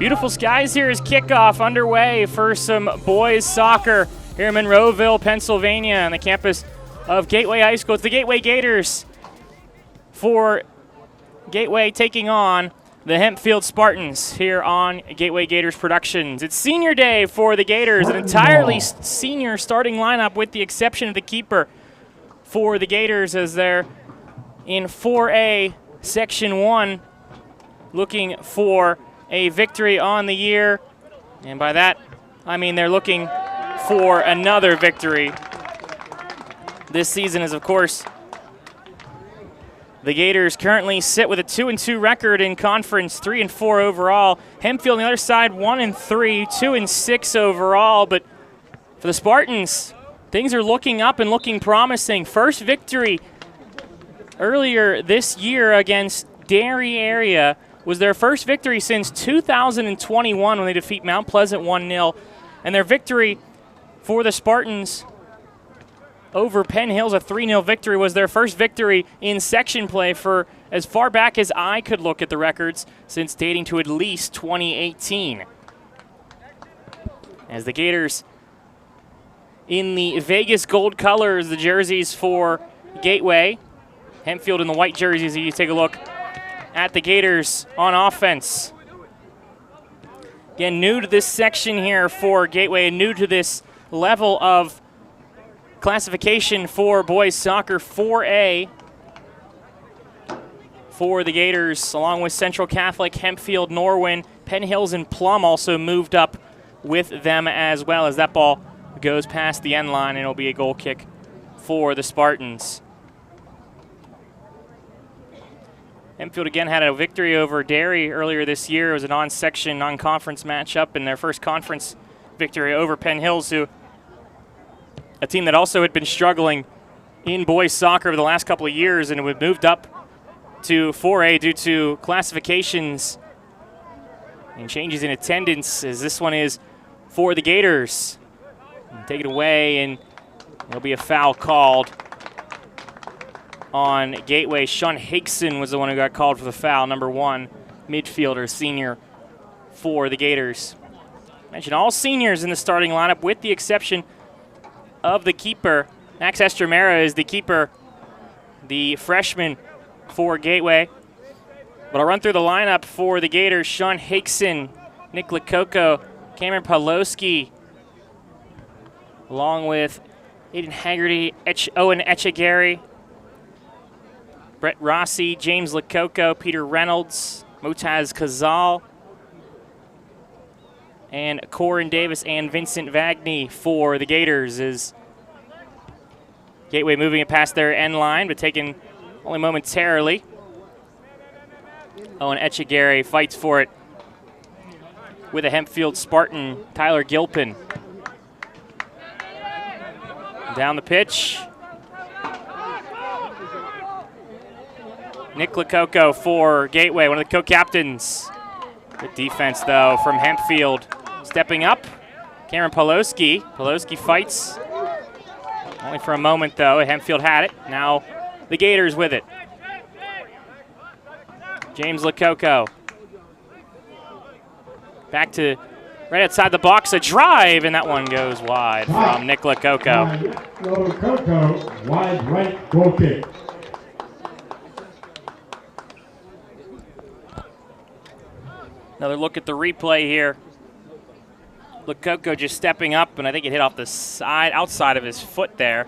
Beautiful skies here as kickoff underway for some boys soccer here in Monroeville, Pennsylvania, on the campus of Gateway High School. It's the Gateway Gators for Gateway taking on the Hempfield Spartans here on Gateway Gators Productions. It's senior day for the Gators, an entirely senior starting lineup with the exception of the keeper for the Gators as they're in 4A Section 1 looking for a victory on the year. And by that, I mean they're looking for another victory. This season is, of course, the Gators currently sit with a 2-2 record in conference, 3-4 overall. Hempfield on the other side, 1-3, 2-6 overall. But for the Spartans, things are looking up and looking promising. First victory earlier this year against Derry area was their first victory since 2021 when they defeat Mount Pleasant 1-0. And their victory for the Spartans over Penn Hills, a 3-0 victory, was their first victory in section play for as far back as I could look at the records, since dating to at least 2018. As the Gators in the Vegas gold colors, the jerseys for Gateway. Hempfield in the white jerseys. You take a look at the Gators on offense. Again, new to this section here for Gateway, new to this level of classification for boys soccer, 4A for the Gators, along with Central Catholic, Hempfield, Norwin, Penn Hills, and Plum also moved up with them as well, as that ball goes past the end line and it'll be a goal kick for the Spartans. Hempfield again had a victory over Derry earlier this year. It was a non-section, non-conference matchup, and their first conference victory over Penn Hills, who a team that also had been struggling in boys soccer over the last couple of years, and it had moved up to 4A due to classifications and changes in attendance, as this one is for the Gators. And take it away, and there'll be a foul called on Gateway. Sean Higson was the one who got called for the foul, number 1 midfielder, senior for the Gators. Mentioned all seniors in the starting lineup with the exception of the keeper. Max Estremera is the keeper, the freshman for Gateway. But I'll run through the lineup for the Gators. Sean Higson, Nick Lo Coco, Cameron Pawlowski, along with Aiden Haggerty, Owen Echegary, Brett Rossi, James Lo Coco, Peter Reynolds, Motaz Kazal, and Corin Davis and Vincent Vagney for the Gators. Is Gateway moving it past their end line, but taken only momentarily. Owen Echegary fights for it with a Hempfield Spartan, Tyler Gilpin. Down the pitch. Nick Lo Coco for Gateway, one of the co-captains. Good defense, though, from Hempfield. Stepping up, Cameron Pawlowski. Pawlowski fights. Only for a moment, though. Hempfield had it. Now the Gators with it. James Lo Coco. Back to right outside the box, a drive, and that one goes wide from Nick Lo Coco. Lo Coco, wide right goal kick. Another look at the replay here. Lo Coco just stepping up, and I think it hit off the side, outside of his foot there,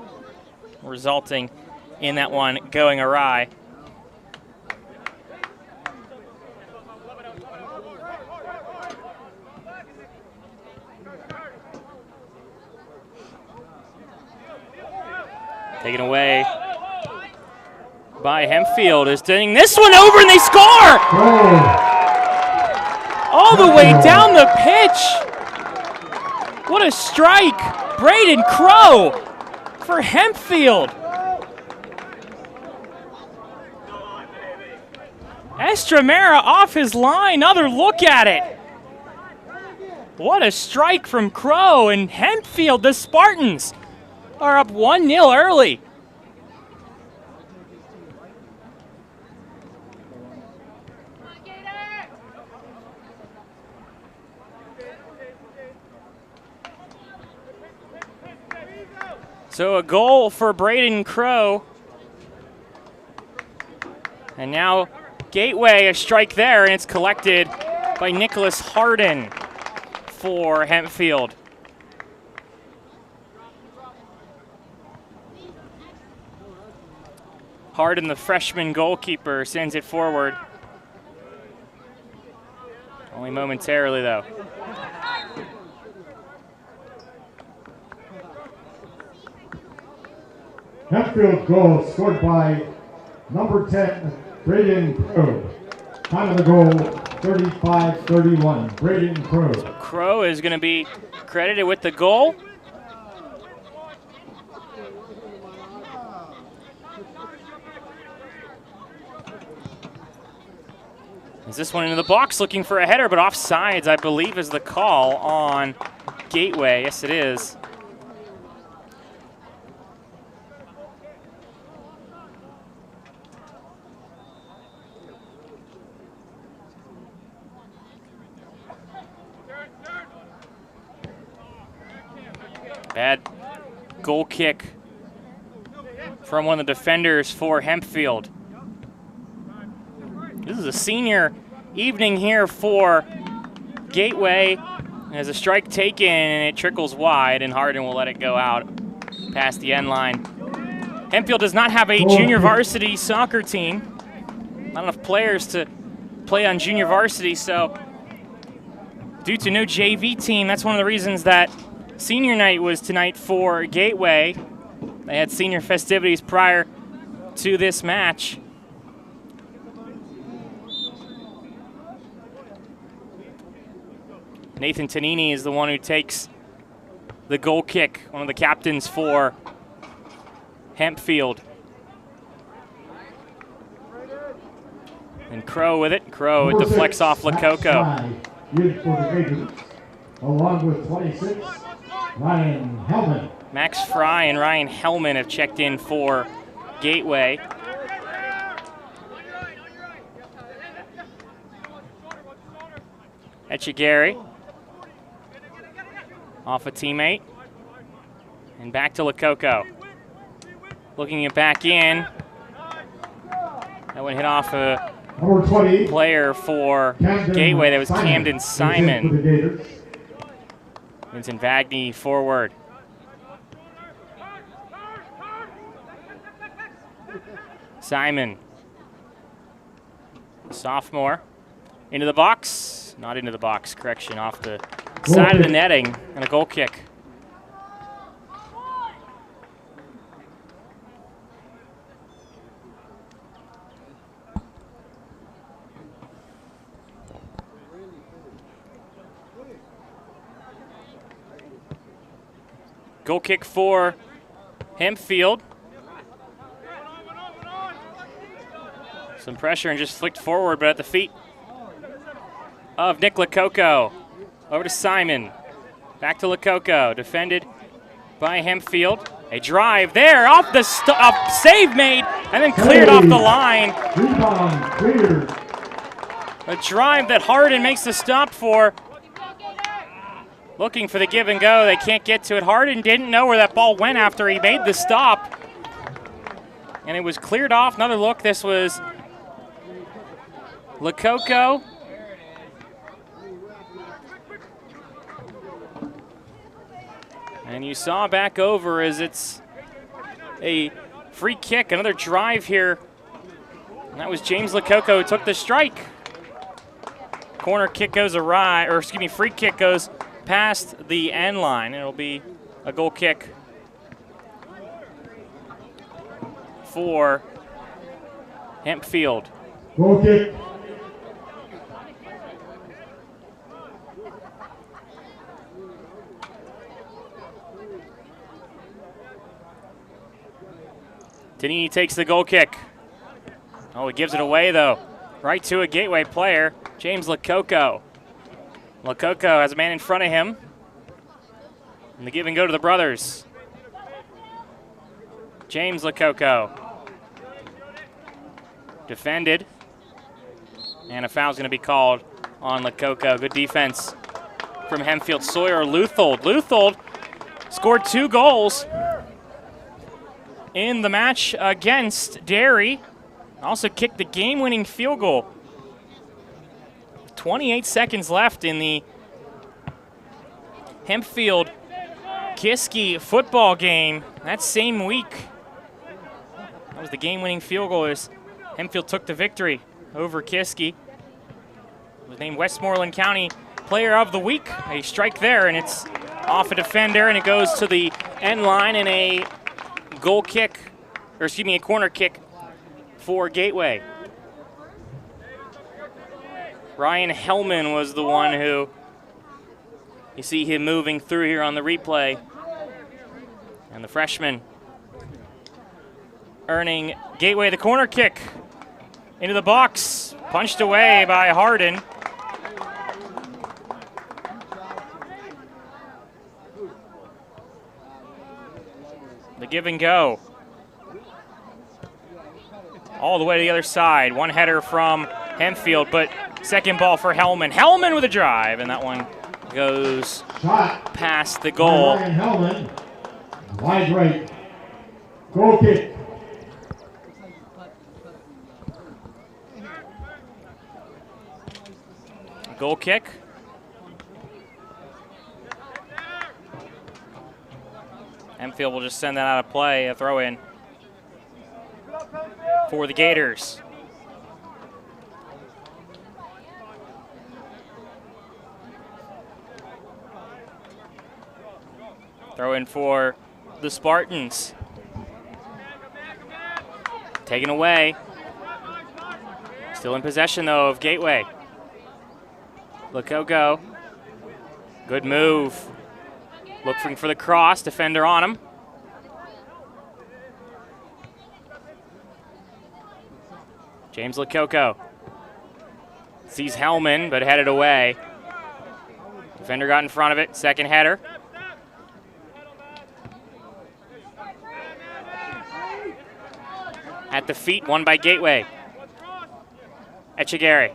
resulting in that one going awry. Taken away by Hempfield, is turning this one over, and they score! Goal. All the way down the pitch. What a strike. Braden Crow for Hempfield. Estremera off his line. Another look at it. What a strike from Crow, and Hempfield, the Spartans, are up 1-0 early. So a goal for Braden Crow. And now Gateway, a strike there, and it's collected by Nicholas Harden for Hempfield. Harden, the freshman goalkeeper, sends it forward. Only momentarily, though. Hempfield goal scored by number 10, Braden Crow. Time of the goal, 35-31. Braden Crow. So Crow is going to be credited with the goal. Is this one into the box, looking for a header, but offsides, I believe, is the call on Gateway. Yes, it is. Bad goal kick from one of the defenders for Hempfield. This is a senior evening here for Gateway. There's a strike taken, and it trickles wide, and Harden will let it go out past the end line. Hempfield does not have a junior varsity soccer team. Not enough players to play on junior varsity, so due to no JV team, that's one of the reasons that senior night was tonight for Gateway. They had senior festivities prior to this match. Nathan Tanini is the one who takes the goal kick, one of the captains for Hempfield. And Crow with it. Crow, it deflects off Lo Coco. Along with 26, Ryan Hellman. Max Fry and Ryan Hellman have checked in for Gateway. Etchegary off a teammate. And back to Lo Coco. Looking it back in. That one hit off a player for Gateway. That was Camden Simon. Vincent Vagney forward. Simon, sophomore, into the box. Not into the box, correction, off the side of the netting, and a goal kick. Goal kick for Hempfield. Some pressure and just flicked forward, but at the feet of Nick Lo Coco. Over to Simon. Back to Lo Coco. Defended by Hempfield. A drive there, off the save made, and then cleared off the line. A drive that Harden makes the stop for. Looking for the give and go. They can't get to it. Harden didn't know where that ball went after he made the stop. And it was cleared off. Another look. This was Lo Coco. And you saw back over as it's a free kick. Another drive here. And that was James Lo Coco who took the strike. Corner kick goes awry, or excuse me, free kick goes past the end line. It'll be a goal kick for Hempfield. Goal kick. Tanini takes the goal kick. Oh, he gives it away though. Right to a Gateway player, James Lo Coco. Lo Coco has a man in front of him. And the give and go to the brothers. James Lo Coco. Defended. And a foul's going to be called on Lo Coco. Good defense from Hempfield. Sawyer Luthold. Luthold scored 2 goals in the match against Derry. Also kicked the game-winning field goal. 28 seconds left in the Hempfield Kiski football game that same week. That was the game-winning field goal as Hempfield took the victory over Kiski. Was named Westmoreland County Player of the Week. A strike there, and it's off a defender, and it goes to the end line in a goal kick, or excuse me, a corner kick for Gateway. Ryan Hellman was the one who, you see him moving through here on the replay. And the freshman earning Gateway the corner kick into the box, punched away by Hardin. The give and go. All the way to the other side. One header from Hempfield, but second ball for Hellman. Hellman with a drive, and that one goes past the goal. Ryan Hellman, wide right, goal kick. Goal kick. Hempfield will just send that out of play, a throw in for the Gators. Throw in for the Spartans. Taken away. Still in possession though of Gateway. Lo Coco. Good move. Looking for the cross, defender on him. James Lo Coco sees Hellman, but headed away. Defender got in front of it, second header. At the feet, won by Gateway. Echegari.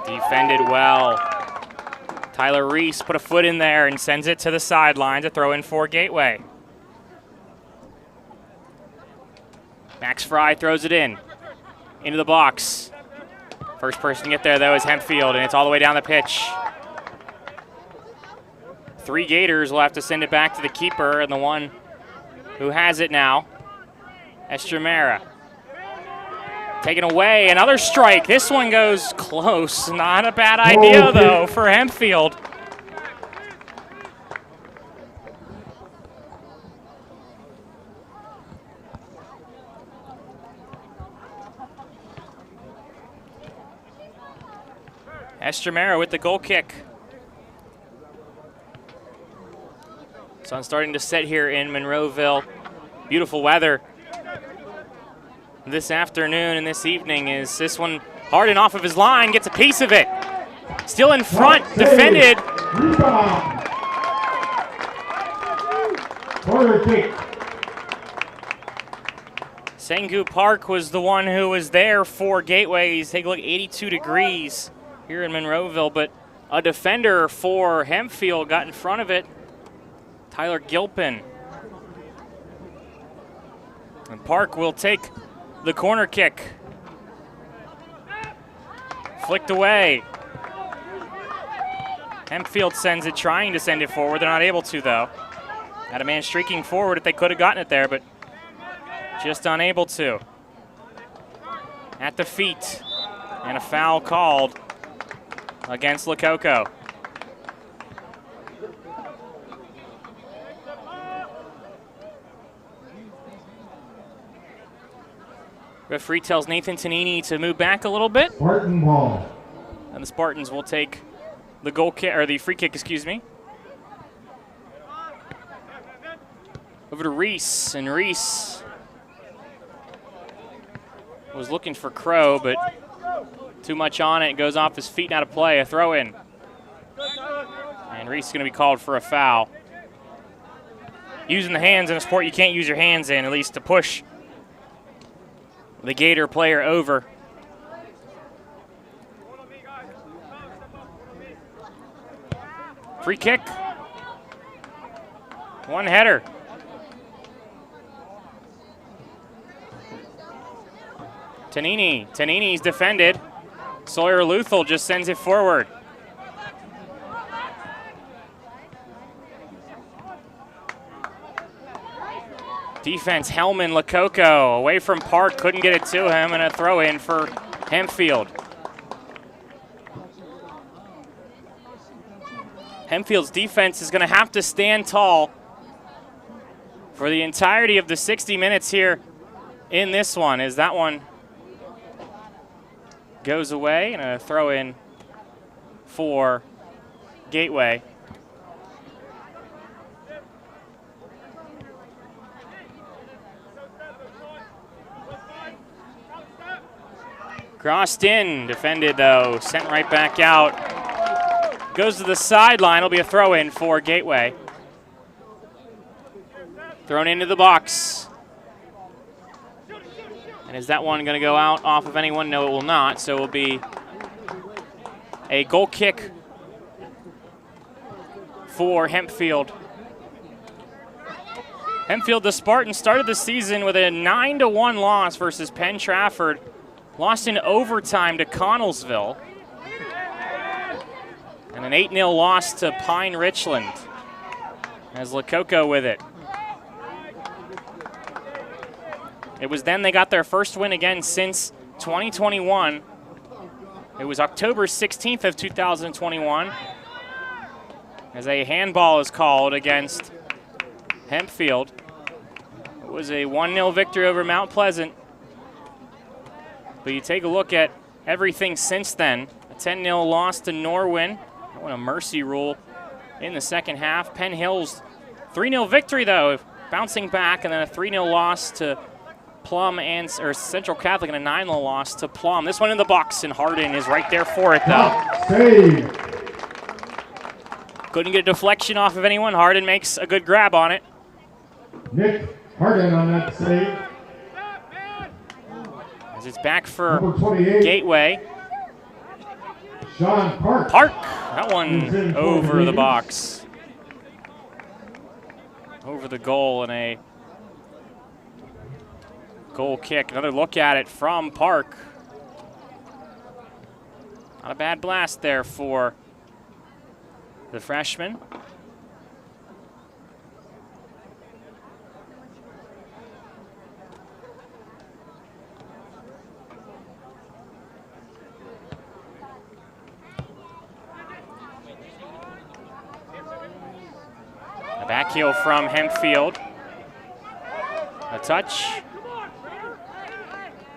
Defended well. Tyler Reese put a foot in there and sends it to the sideline to throw in for Gateway. Max Fry throws it in. Into the box. First person to get there, though, is Hempfield, and it's all the way down the pitch. 3 Gators will have to send it back to the keeper, and the one who has it now, Estremera. Taken away, another strike. This one goes close. Not a bad idea, though, for Hempfield. Estremera with the goal kick. Sun starting to set here in Monroeville. Beautiful weather this afternoon and this evening. Is this one Hardin off of his line, gets a piece of it. Still in front, defended. Rebound. Corner kick. Sengu Park was the one who was there for Gateway. He's taking a look, 82 degrees here in Monroeville, but a defender for Hempfield got in front of it. Tyler Gilpin. And Park will take the corner kick. Flicked away. Hempfield sends it, trying to send it forward. They're not able to, though. Had a man streaking forward if they could have gotten it there, but just unable to. At the feet. And a foul called against Lo Coco. Referee tells Nathan Tonini to move back a little bit. Spartan ball. And the Spartans will take the goal kick, or the free kick, excuse me. Over to Reese, and Reese was looking for Crow, but too much on it. Goes off his feet and out of play. A throw in. And Reese is going to be called for a foul. Using the hands in a sport you can't use your hands in, at least to push the Gator player over. Free kick. One header. Tanini's defended. Sawyer Luthel just sends it forward. Defense, Hellman, Lo Coco away from Park, couldn't get it to him, and a throw in for Hempfield. Hempfield's defense is going to have to stand tall for the entirety of the 60 minutes here in this one, as that one goes away, and a throw in for Gateway. Crossed in, defended though, sent right back out. Goes to the sideline, it'll be a throw in for Gateway. Thrown into the box. And is that one gonna go out off of anyone? No, it will not, so it will be a goal kick for Hempfield. Hempfield, the Spartans, started the season with a 9-1 loss versus Penn Trafford. Lost in overtime to Connellsville. And an 8-0 loss to Pine Richland. As Lo Coco with it. It was then they got their first win again since 2021. It was October 16th of 2021. As a handball is called against Hempfield. It was a 1-0 victory over Mount Pleasant. But you take a look at everything since then. A 10-0 loss to Norwin. That went a mercy rule in the second half. Penn Hills, 3-0 victory though, bouncing back, and then a 3-0 loss to Plum or Central Catholic, and a 9-0 loss to Plum. This one in the box, and Hardin is right there for it though. Save. Couldn't get a deflection off of anyone. Hardin makes a good grab on it. Nick Hardin on that save. As it's back for Number 28. Gateway. Sean Park. That one over the box. Over the goal, and a goal kick. Another look at it from Park. Not a bad blast there for the freshman. A back heel from Hempfield. A touch.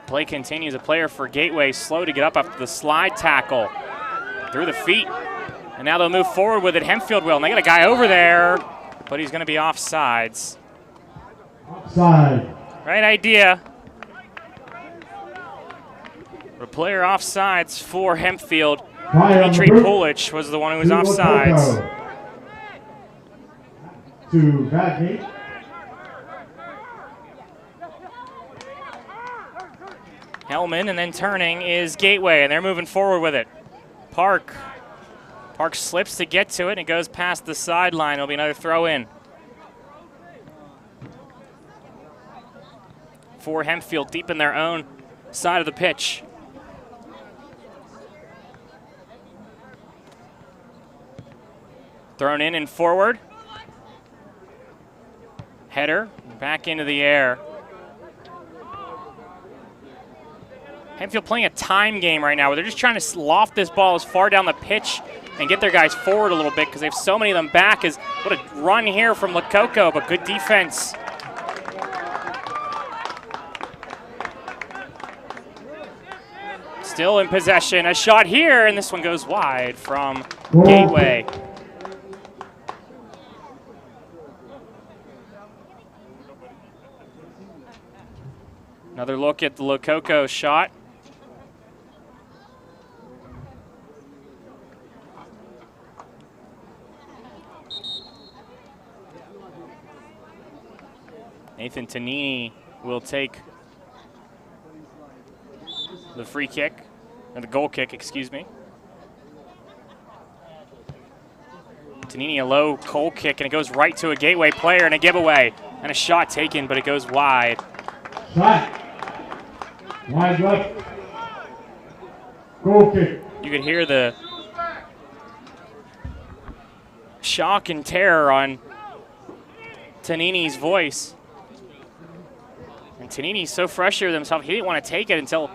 Play continues. A player for Gateway slow to get up after the slide tackle. Through the feet. And now they'll move forward with it. Hempfield will. And they got a guy over there, but he's going to be offsides. Offside. Right idea. A player offsides for Hempfield. Dimitri Pulich was the one who was offsides. To Bagate. Hellman, and then turning is Gateway, and they're moving forward with it. Park slips to get to it, and it goes past the sideline. It'll be another throw in for Hempfield, deep in their own side of the pitch. Thrown in and forward. Header back into the air. Hempfield playing a time game right now where they're just trying to loft this ball as far down the pitch and get their guys forward a little bit because they have so many of them back. What a run here from Lo Coco, but good defense. Still in possession. A shot here, and this one goes wide from Gateway. Another look at the Lo Coco shot. Nathan Tanini will take the free kick, or the goal kick, excuse me. Tanini, a low goal kick, and it goes right to a Gateway player, and a giveaway, and a shot taken, but it goes wide. Shot. Wide left. Goal kick. You could hear the shock and terror on Tonini's voice. And Tonini's so frustrated with himself, he didn't want to take it until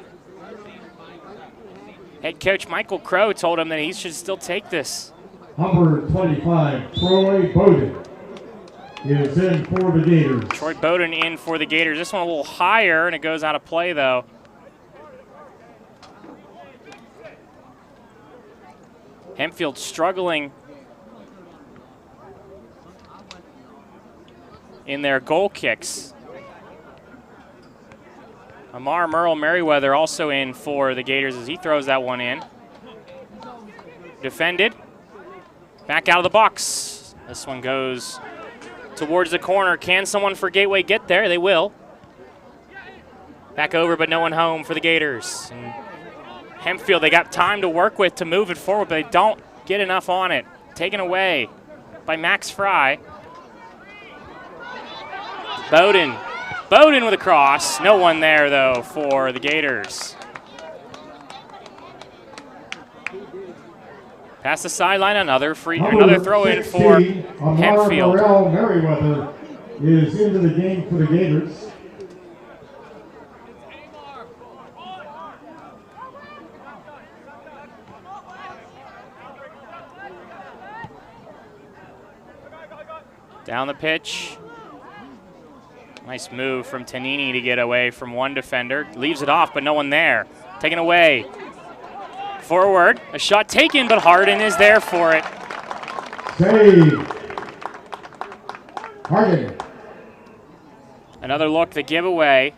head coach Michael Crow told him that he should still take this. Number 25, Troy Bowden, is in for the Gators. Troy Bowden in for the Gators. This one a little higher, and it goes out of play, though. Hempfield struggling in their goal kicks. Amar Merle Merriweather also in for the Gators as he throws that one in. Defended. Back out of the box. This one goes towards the corner. Can someone for Gateway get there? They will. Back over, but no one home for the Gators. And Hempfield, they got time to work with to move it forward, but they don't get enough on it. Taken away by Max Fry. Bowden with a cross. No one there, though, for the Gators. Past the sideline, another throw in for Hempfield. Amar Merriweather is into the game for the Gators. Down the pitch. Nice move from Tonini to get away from one defender. Leaves it off, but no one there. Taken away. Forward. A shot taken, but Hardin is there for it. Save. Hardin. Another look, the giveaway.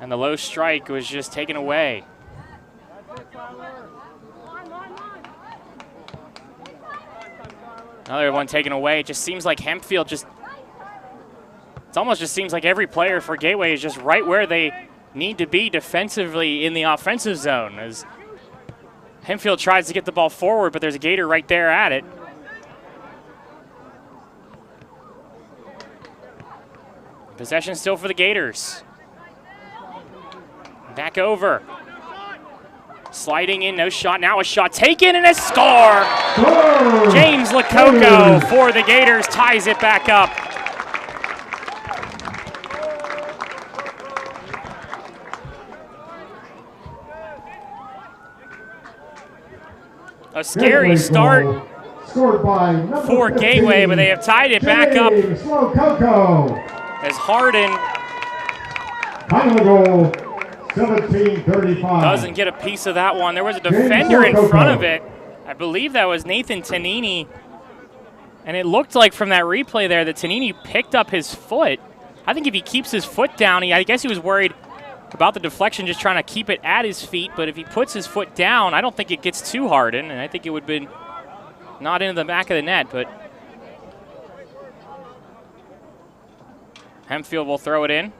And the low strike was just taken away. Another one taken away. It just seems like Hempfield it almost just seems like every player for Gateway is just right where they need to be defensively in the offensive zone. As Hempfield tries to get the ball forward, but there's a Gator right there at it. Possession still for the Gators. Back over. Sliding in, no shot. Now a shot taken and a score. James Lo Coco for the Gators ties it back up. A scary start for Gateway, but they have tied it back up as Hardin goal, 17-35. Doesn't get a piece of that one. There was a defender in front of it. I believe that was Nathan Tonini. And it looked like from that replay there that Tonini picked up his foot. I think if he keeps his foot down, I guess he was worried about the deflection, just trying to keep it at his feet. But if he puts his foot down, I don't think it gets too Hardin. And I think it would have been not into the back of the net. But Hempfield will throw it in.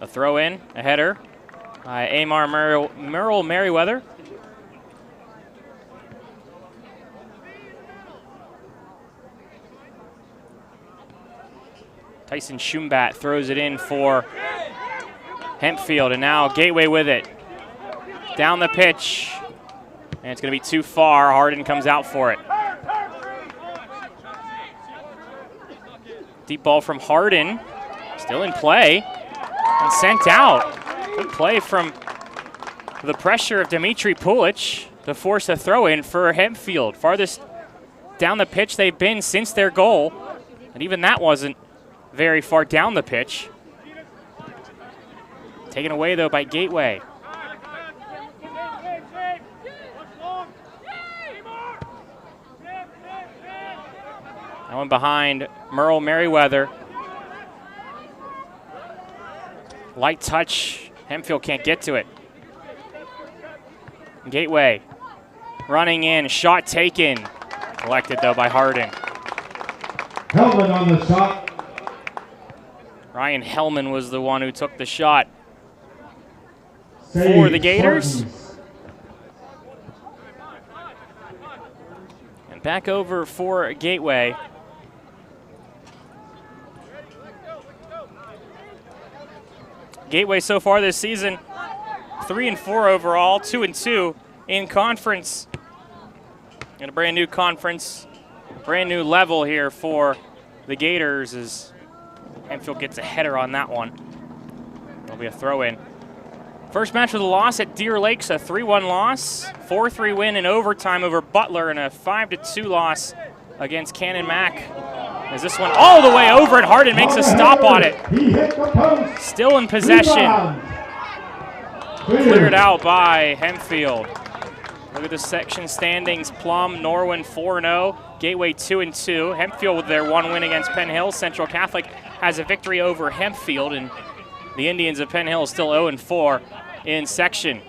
A throw in, a header by Amar Merle Merriweather. Tyson Schumbat throws it in for Hempfield, and now Gateway with it. Down the pitch, and it's going to be too far. Hardin comes out for it. Deep ball from Hardin, still in play. And sent out. Good play from the pressure of Dimitri Pulic to force a throw in for Hempfield. Farthest down the pitch they've been since their goal. And even that wasn't very far down the pitch. Taken away though by Gateway. That one behind Merle Merriweather. Light touch, Hempfield can't get to it. Gateway running in, shot taken. Collected though by Hardin. Hellman on the shot. Ryan Hellman was the one who took the shot for the Gators. Spartans. And back over for Gateway. Gateway so far this season, 3-4 overall, 2-2 in conference. And a brand new conference, brand new level here for the Gators as Hempfield gets a header on that one. There'll be a throw-in. First match with a loss at Deer Lakes, a 3-1 loss, 4-3 win in overtime over Butler, and a 5-2 loss against Cannon Mac. As this one all the way over, and Hardin makes a stop on it. Still in possession. Cleared out by Hempfield. Look at the section standings. Plum, Norwin 4-0, Gateway 2-2. Hempfield with their 1 win against Penn Hill. Central Catholic has a victory over Hempfield, and the Indians of Penn Hill still 0-4 in section.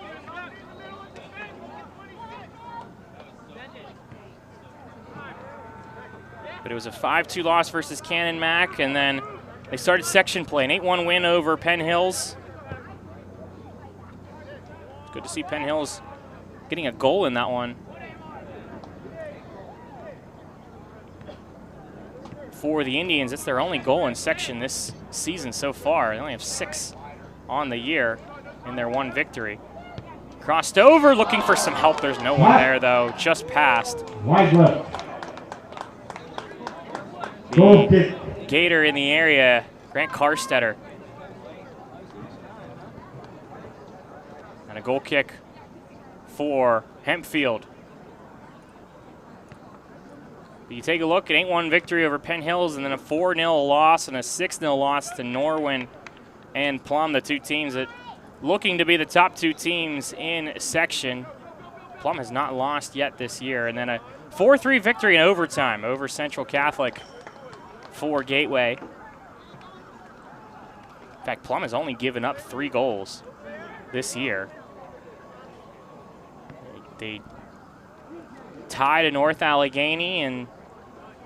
But it was a 5-2 loss versus Cannon Mac, and then they started section play, an 8-1 win over Penn Hills. It's good to see Penn Hills getting a goal in that one. For the Indians, it's their only goal in section this season so far. They only have 6 on the year in their 1 victory. Crossed over, looking for some help. There's no one there, though. Just passed. Wide left. Gator in the area, Grant Karstetter. And a goal kick for Hempfield. But you take a look, an 8-1 victory over Penn Hills, and then a 4-0 loss and a 6-0 loss to Norwin and Plum, the 2 teams that looking to be the top 2 teams in section. Plum has not lost yet this year. And then a 4-3 victory in overtime over Central Catholic for Gateway. In fact, Plum has only given up 3 goals this year. They tied to North Allegheny, and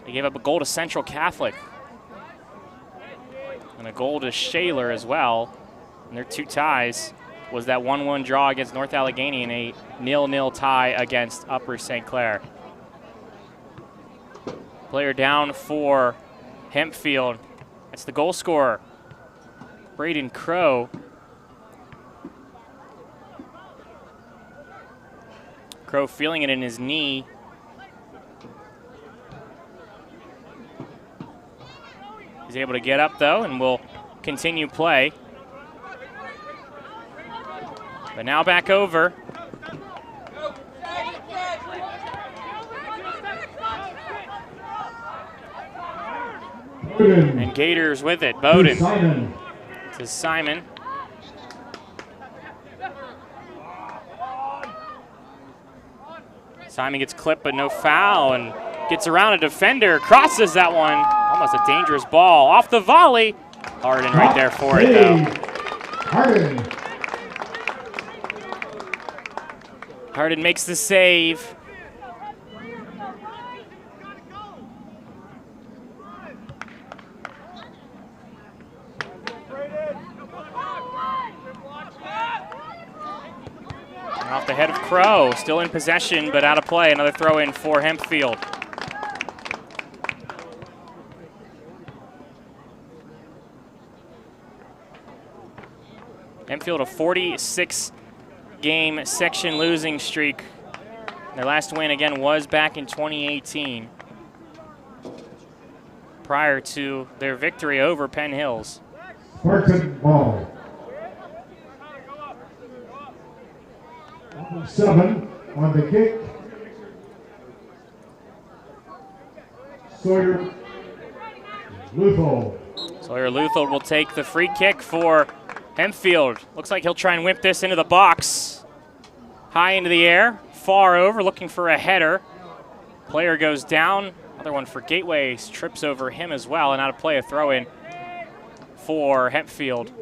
they gave up a goal to Central Catholic. And a goal to Shaler as well. And their 2 ties was that 1-1 draw against North Allegheny and a 0-0 tie against Upper St. Clair. Player down for Hempfield. That's the goal scorer, Braden Crow. Crow feeling it in his knee. He's able to get up, though, and will continue play. But now back over. And Gators with it. Bowden to Simon. Simon gets clipped, but no foul, and gets around a defender. Crosses that one. Almost a dangerous ball. Off the volley. Hardin right there for it, though. Hardin makes the save. Off the head of Crow, still in possession, but out of play. Another throw in for Hempfield. Hempfield, a 46-game section losing streak. Their last win, again, was back in 2018, prior to their victory over Penn Hills. Spartan ball. 7 on the kick. Sawyer Luthold. Sawyer Luthold will take the free kick for Hempfield. Looks like he'll try and whip this into the box. High into the air, far over, looking for a header. Player goes down. Another one for Gateway, trips over him as well, and out of play, a throw in for Hempfield.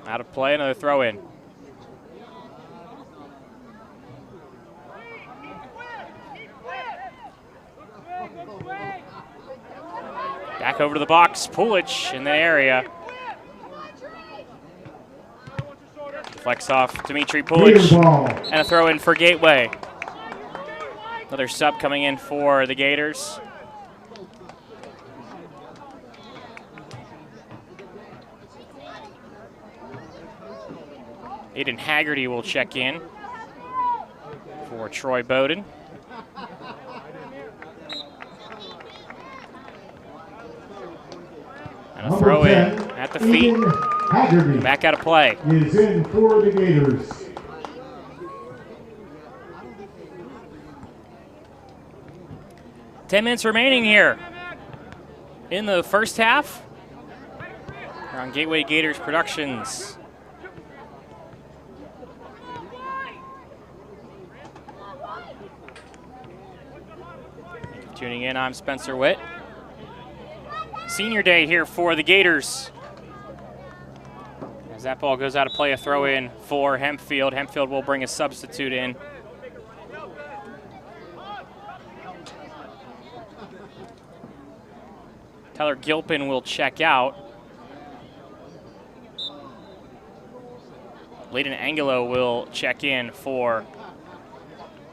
Out of play, another throw in. Back over to the box, Pulich in the area. Flex off Dimitri Gators Pulich. ball. And a throw in for Gateway. Another sub coming in for the Gators. Aiden Haggerty will check in for Troy Bowden. And a throw in at the feet. Haggerty Back out of play. is in for the Gators. Ten minutes remaining here in the first half. We're on Gateway Gators Productions. Tuning in, I'm Spencer Witt. Senior day here for the Gators. As that ball goes out of play, a throw in for Hempfield. Hempfield will bring a substitute in. Tyler Gilpin will check out. Layden Angelo will check in for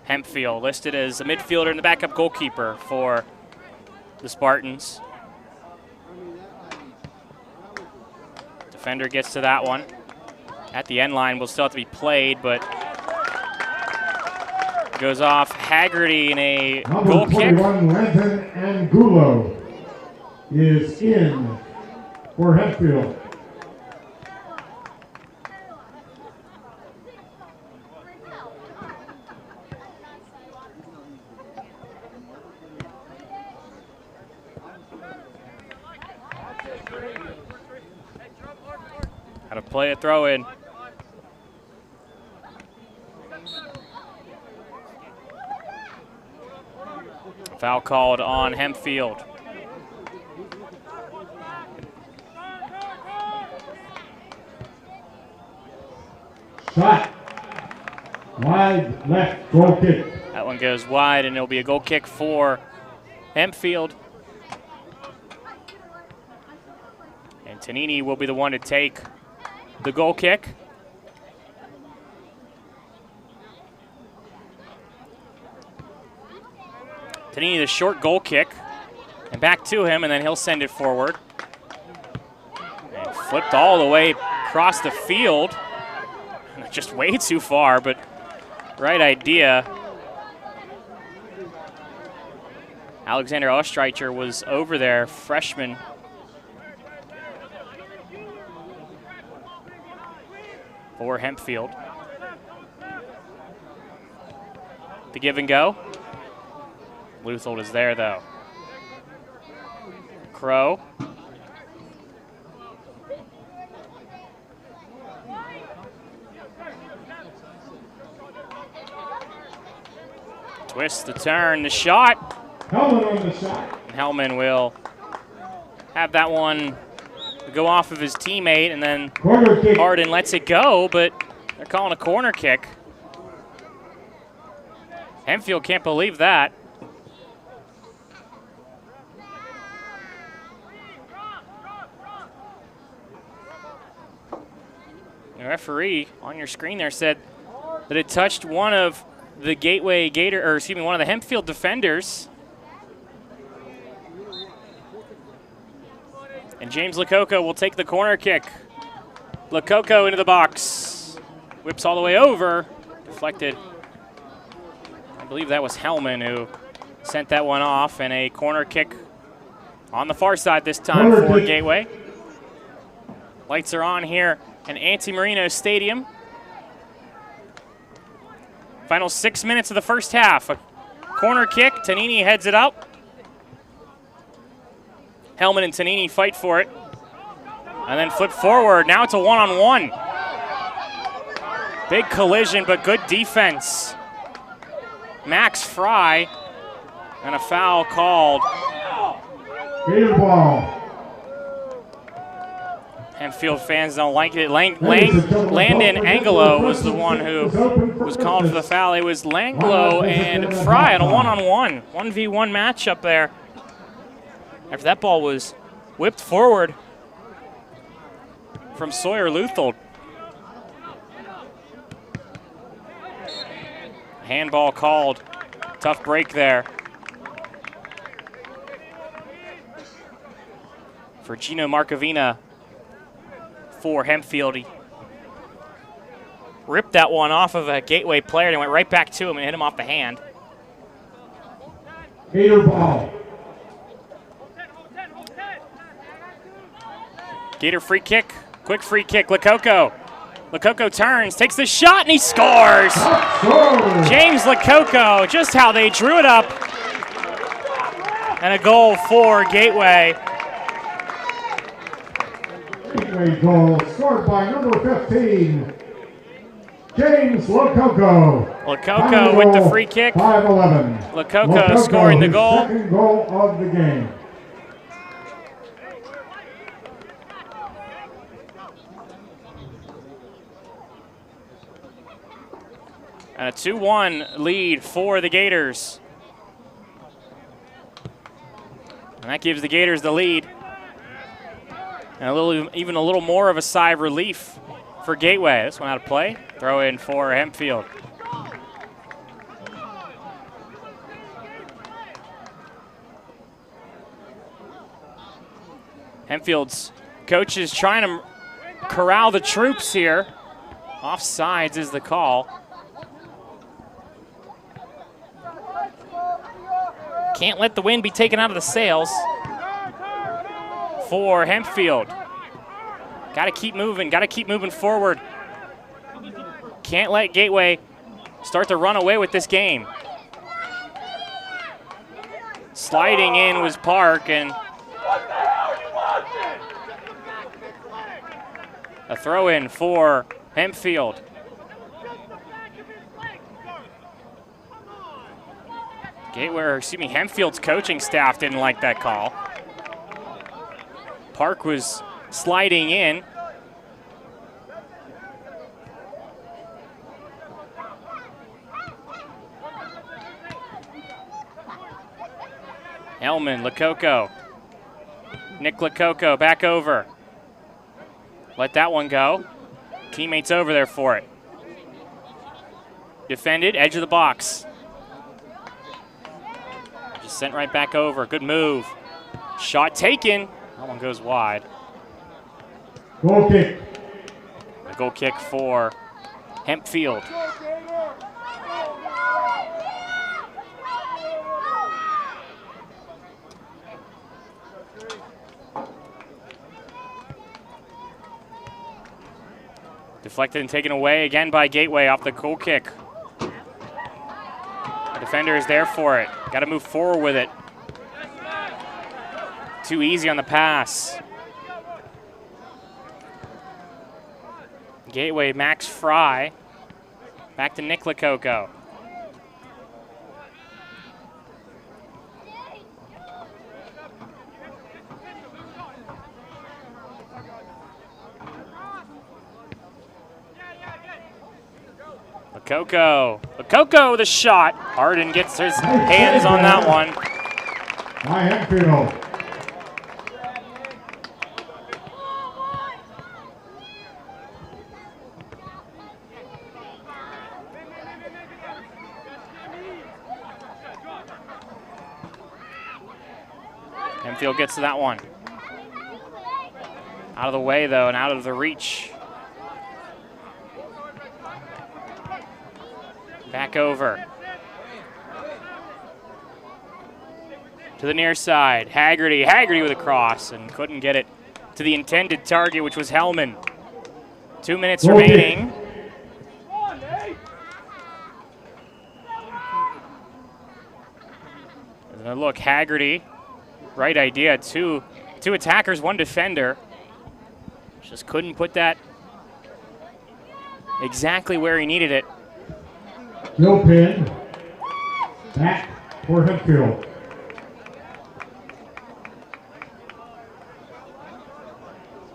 Hempfield, listed as a midfielder and the backup goalkeeper for the Spartans. Defender gets to that one. At the end line will still have to be played, but goes off Haggerty in a goal kick. Number 21, Lenton Angulo is in for Hempfield. How to play a throw in. Foul called on Hempfield. Shot. Wide left goal kick. That one goes wide, and it'll be a goal kick for Hempfield. And Tanini will be the one to take the goal kick. Tanini, the short goal kick, and back to him, and then he'll send it forward. And flipped all the way across the field. Just way too far, but right idea. Alexander Ostreicher was over there, freshman. For Hempfield. The give and go. Luthold is there though. Crow. Twist the turn, the shot. Hellman on the shot. Hellman will have that one go off of his teammate, and then Corner kick. Harden lets it go, but they're calling a corner kick. Hempfield can't believe that. The referee on your screen there said that it touched one of the one of the Hempfield defenders. And James Lo Coco will take the corner kick. Lo Coco into the box. Whips all the way over. Deflected. I believe that was Hellman who sent that one off. And a corner kick on the far side this time for Gateway. Lights are on here in Ante Marino Stadium. Final 6 minutes of the first half. A corner kick. Tanini heads it up. Hellman and Tanini fight for it. And then flip forward. Now it's a one-on-one. Big collision, but good defense. Max Fry. And a foul called. Gator ball. Hempfield fans don't like it. Landon Angelo was the one who was called for the foul. It was Langlo and Fry on a one-on-one. 1v1 matchup there. After that ball was whipped forward from Sawyer Luthold. Handball called. Tough break there for Gino Marcovina for Hempfield. He ripped that one off of a Gateway player and went right back to him and hit him off the hand. Gator ball. Gator free kick, quick free kick, Lo Coco. Lo Coco turns, takes the shot, and he scores! James Lo Coco, just how they drew it up. And a goal for Gateway. Gateway goal scored by number 15, James Lo Coco. Lo Coco with the free kick. 5-11. Lo Coco scoring the goal. Second goal of the game. And a 2-1 lead for the Gators. And that gives the Gators the lead. And even a little more of a sigh of relief for Gateway. This one out of play. Throw in for Hempfield. Hempfield's coach is trying to corral the troops here. Offsides is the call. Can't let the wind be taken out of the sails for Hempfield. Got to keep moving forward. Can't let Gateway start to run away with this game. Sliding in was Park, and a throw in for Hempfield. Hempfield's coaching staff didn't like that call. Park was sliding in. Hellman, Lo Coco. Nick Lo Coco back over. Let that one go. Teammates over there for it. Defended, edge of the box. Just sent right back over. Good move. Shot taken. That one goes wide. Goal kick. A goal kick for Hempfield. Deflected and taken away again by Gateway off the goal kick. The defender is there for it. Got to move forward with it. Too easy on the pass. Gateway, Max Fry. Back to Nick Lo Coco. Lo Coco with a shot. Arden gets his hands on that one. By Hempfield. Hempfield gets to that one. Out of the way, though, and out of the reach. Back over. To the near side. Haggerty with a cross, and couldn't get it to the intended target, which was Hellman. 2 minutes remaining. And a look, Haggerty. Right idea. Two attackers, one defender. Just couldn't put that exactly where he needed it. Gilpin. Back for Hempfield.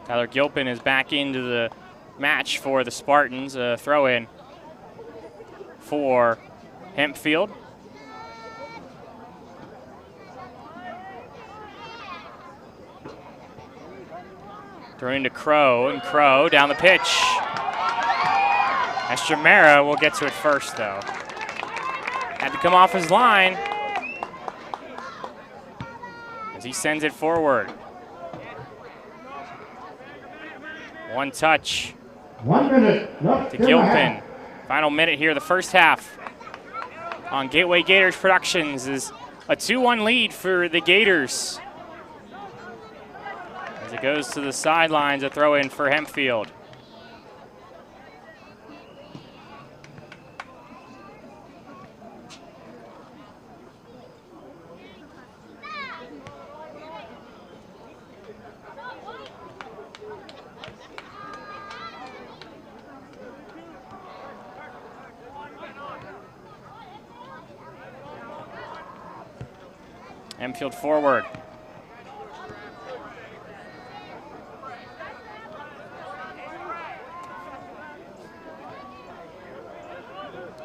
Tyler Gilpin is back into the match for the Spartans. A throw in for Hempfield. Thrown into Crow, and Crow down the pitch. Estremera will get to it first, though. Had to come off his line as he sends it forward. One touch. 1 minute left to in the Gilpin. half. Final minute here, the first half on Gateway Gators Productions is a 2-1 lead for the Gators. As it goes to the sidelines, a throw in for Hempfield. Hempfield forward.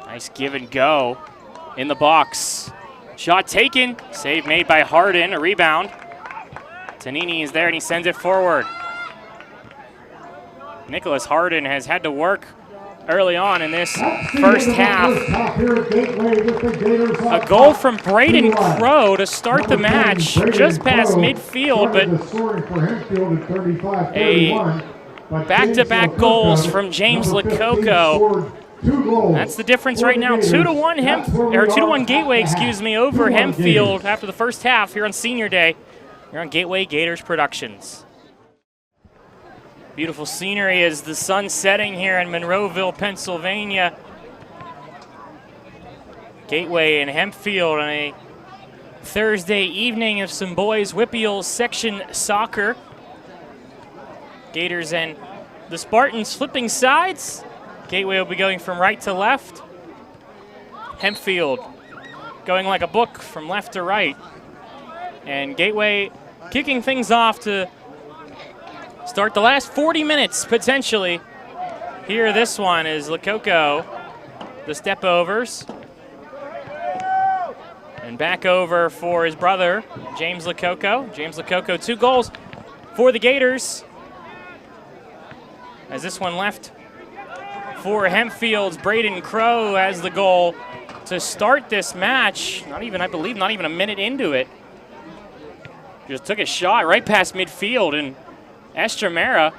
Nice give and go in the box. Shot taken, save made by Harden, a rebound. Tanini is there and he sends it forward. Nicholas Harden has had to work early on in this first half. A goal from Braden Crow to start the match just past midfield, but a back-to-back goals from James Lo Coco. That's the difference right now. 2-1 Gateway, over Hempfield after the first half here on Senior Day. Here on Gateway Gators Productions. Beautiful scenery as the sun setting here in Monroeville, Pennsylvania. Gateway and Hempfield on a Thursday evening of some boys WPIAL section soccer. Gators and the Spartans flipping sides. Gateway will be going from right to left. Hempfield going like a book from left to right. And Gateway kicking things off to start the last 40 minutes, potentially. Here, this one is Lo Coco, the step overs. And back over for his brother, James Lo Coco. James Lo Coco, 2 goals for the Gators. As this one left for Hempfield's Braden Crow has the goal to start this match. Not even, I believe, not even a minute into it. Just took a shot right past midfield, and Estremera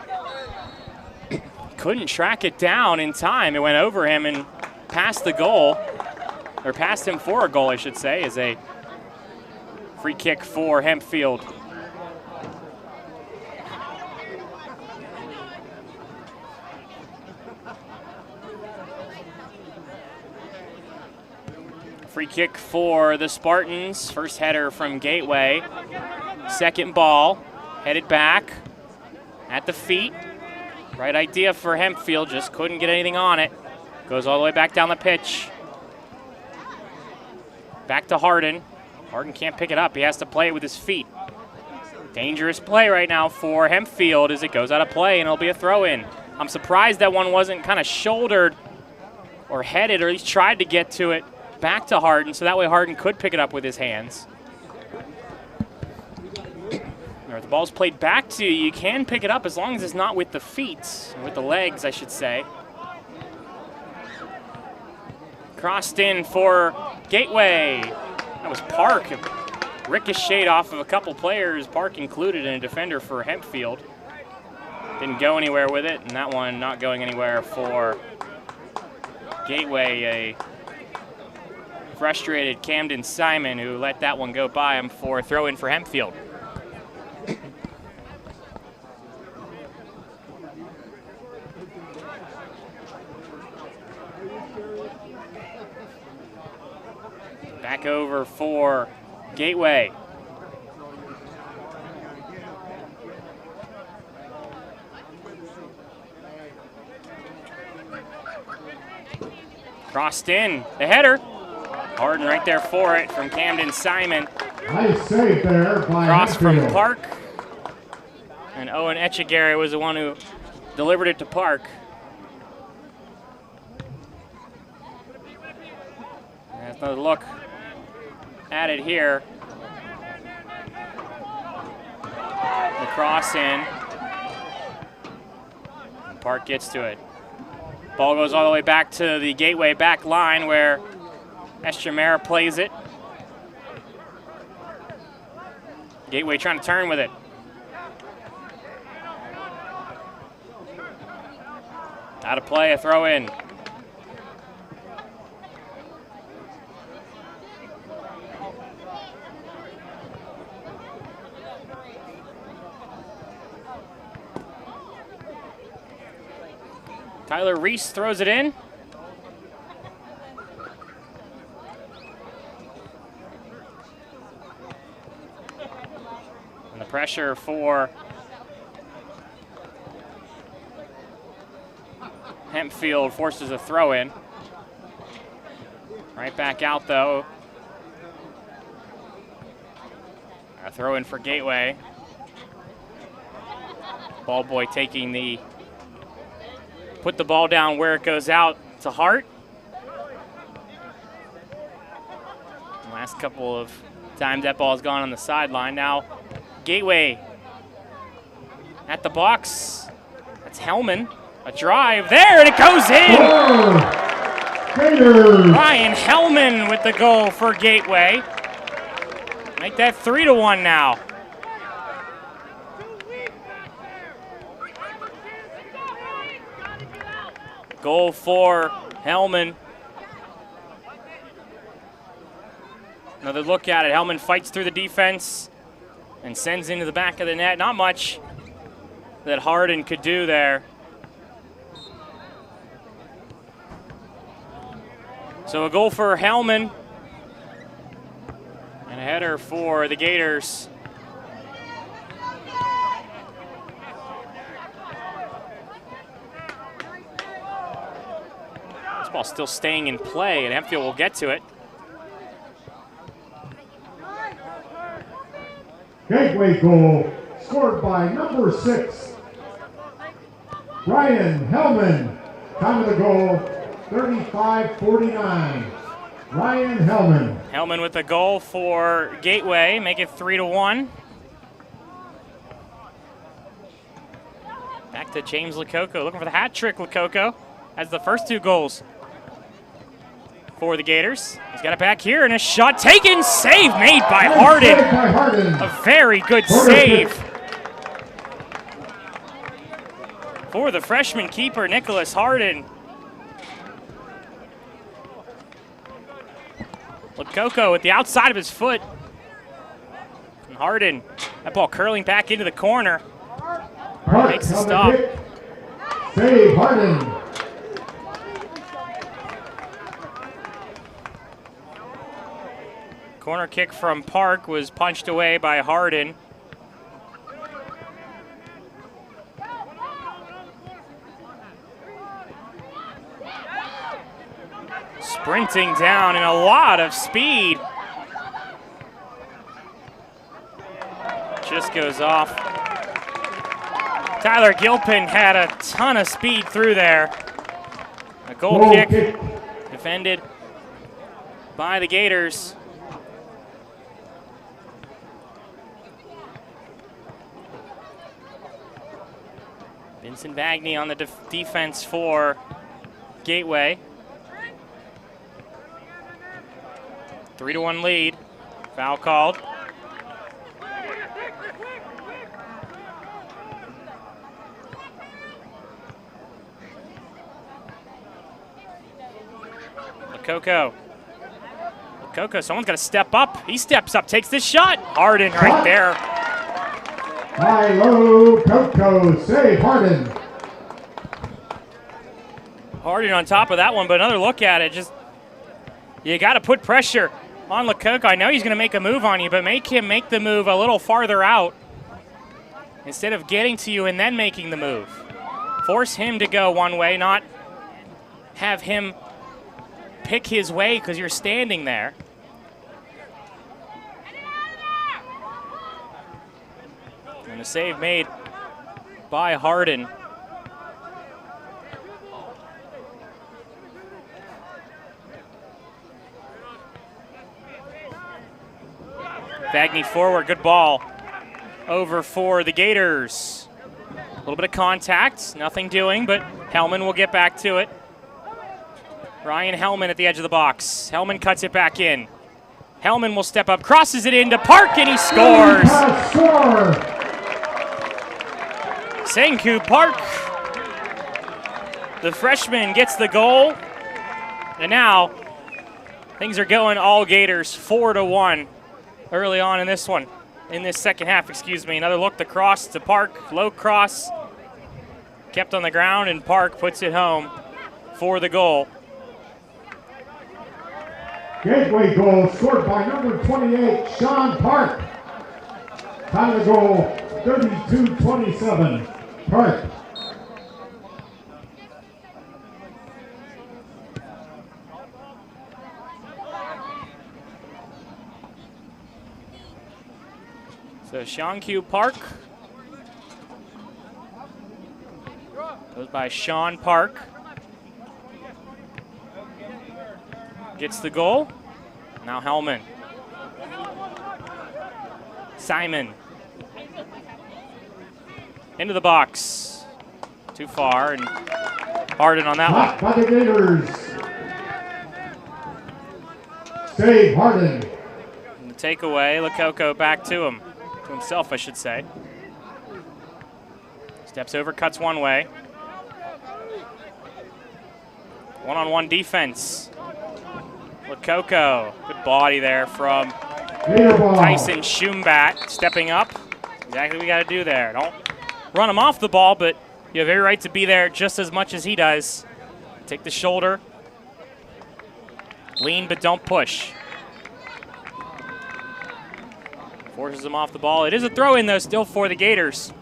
couldn't track it down in time. It went over him and past the goal, or past him for a goal, I should say, as a free kick for Hempfield. Free kick for the Spartans. First header from Gateway. Second ball, headed back at the feet. Right idea for Hempfield, just couldn't get anything on it. Goes all the way back down the pitch. Back to Harden. Harden can't pick it up, he has to play it with his feet. Dangerous play right now for Hempfield as it goes out of play and it'll be a throw in. I'm surprised that one wasn't kind of shouldered or headed, or at least tried to get to it back to Harden, so that way Harden could pick it up with his hands. Or if the ball's played back to you, you can pick it up as long as it's not with the feet, or with the legs, I should say. Crossed in for Gateway. That was Park. It ricocheted off of a couple players, Park included, and a defender for Hempfield. Didn't go anywhere with it, and that one not going anywhere for Gateway. A frustrated Camden Simon who let that one go by him for a throw in for Hempfield. Back over for Gateway. Crossed in, the header. Harden right there for it from Camden Simon. Nice save there by Cross from Hempfield. Park. And Owen Etchegary was the one who delivered it to Park. That's another look at it here. The cross in. And Park gets to it. Ball goes all the way back to the Gateway back line where Estremera plays it. Gateway trying to turn with it. Out of play, a throw in. Tyler Reese throws it in. And the pressure for Hempfield forces a throw in. Right back out though. A throw in for Gateway. Ball boy taking the, put the ball down where it goes out to Hart. Last couple of times that ball has gone on the sideline. Now Gateway at the box. That's Hellman. A drive there, and it goes in! Ryan Hellman with the goal for Gateway. Make that 3-1 now. Goal for Hellman. Another look at it. Hellman fights through the defense and sends into the back of the net. Not much that Hardin could do there. So a goal for Hellman and a header for the Gators. This ball's still staying in play, and Hempfield will get to it. Gateway goal scored by number 6, Ryan Hellman. Time of the goal, 35-49. Ryan Hellman. Hellman with a goal for Gateway, make it 3-1. Back to James Lo Coco, looking for the hat trick. Lo Coco has the first 2 goals for the Gators. He's got it back here, and a shot taken, save made by Hardin. A very good save for the freshman keeper, Nicholas Hardin. Lo Coco with the outside of his foot. And Hardin, that ball curling back into the corner. Hardin makes the stop. Save Hardin. Corner kick from Park was punched away by Hardin. Sprinting down in a lot of speed. Just goes off. Tyler Gilpin had a ton of speed through there. A goal kick defended by the Gators. Vincent Bagney on the defense for Gateway. 3-1 lead. Foul called. Lo Coco, someone's got to step up. He steps up, takes this shot. Hardin right there. Lo Coco, save Hardin. Hardin on top of that one, but another look at it. Just, you got to put pressure on Lo Coco. I know he's going to make a move on you, but make him make the move a little farther out instead of getting to you and then making the move. Force him to go one way, not have him pick his way because you're standing there. And a save made by Hardin. Bagney forward, good ball over for the Gators. A little bit of contact, nothing doing, but Hellman will get back to it. Ryan Hellman at the edge of the box. Hellman cuts it back in. Hellman will step up, crosses it into Park, and he scores. Senku Park, the freshman, gets the goal. And now things are going all Gators, 4-1 early on in this one. In this second half, excuse me. Another look, the cross to Park, low cross. Kept on the ground, and Park puts it home for the goal. Gateway goal scored by number 28, Sean Park. Time of the goal, 32-27. Park. So Sean Q. Park goes by Sean Park. Gets the goal. Now Hellman. Simon. Into the box. Too far, and Harden on that one. By the Gators. Save Harden. And the takeaway, Lo Coco back to him. To himself, I should say. Steps over, cuts one way. One-on-one defense. Lo Coco, good body there from Tyson Schumbat, stepping up. Exactly what we got to do there. Don't run him off the ball, but you have every right to be there just as much as he does. Take the shoulder. Lean, but don't push. Forces him off the ball. It is a throw-in, though, still for the Gators.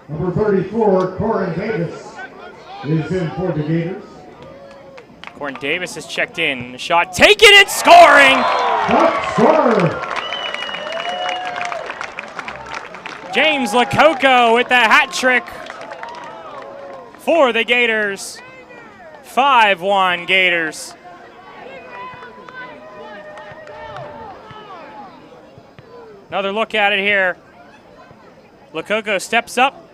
Number 34, Corin Davis, is in for the Gators. Corin Davis has checked in. The shot taken and scoring! Score! James Lo Coco with the hat trick for the Gators. 5-1 Gators. Another look at it here. Lo Coco steps up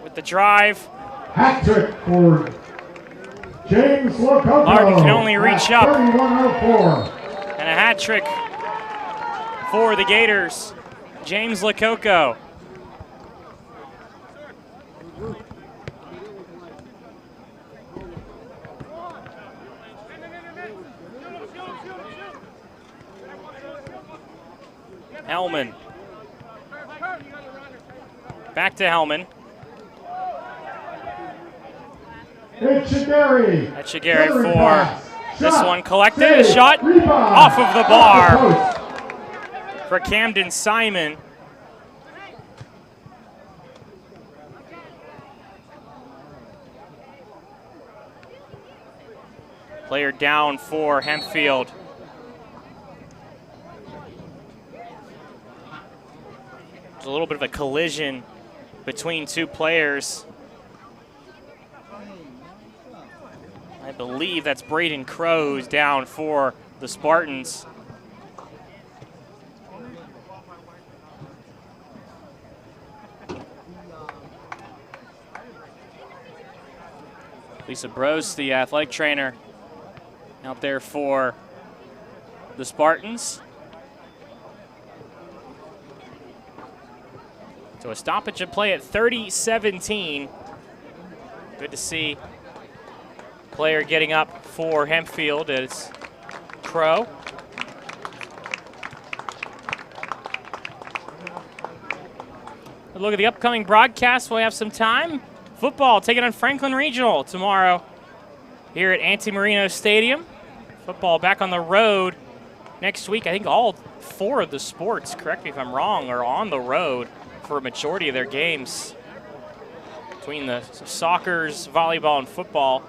with the drive. Hat trick for James Lo Coco. Martin can only reach up. 31-04. And a hat trick for the Gators. James Lo Coco. Hellman. Back to Hellman. Etchegary for this one. Collected. A shot off of the bar for Camden Simon. Player down for Hempfield. There's a little bit of a collision between two players. I believe that's Braden Crows down for the Spartans. Lisa Brose, the athletic trainer, out there for the Spartans. So a stoppage of play at 30-17. Good to see player getting up for Hempfield is Crow. A look at the upcoming broadcast. We'll have some time. Football taking on Franklin Regional tomorrow here at Anti-Marino Stadium. Football back on the road next week. I think all four of the sports, correct me if I'm wrong, are on the road for a majority of their games. Between the soccer's, volleyball, and football.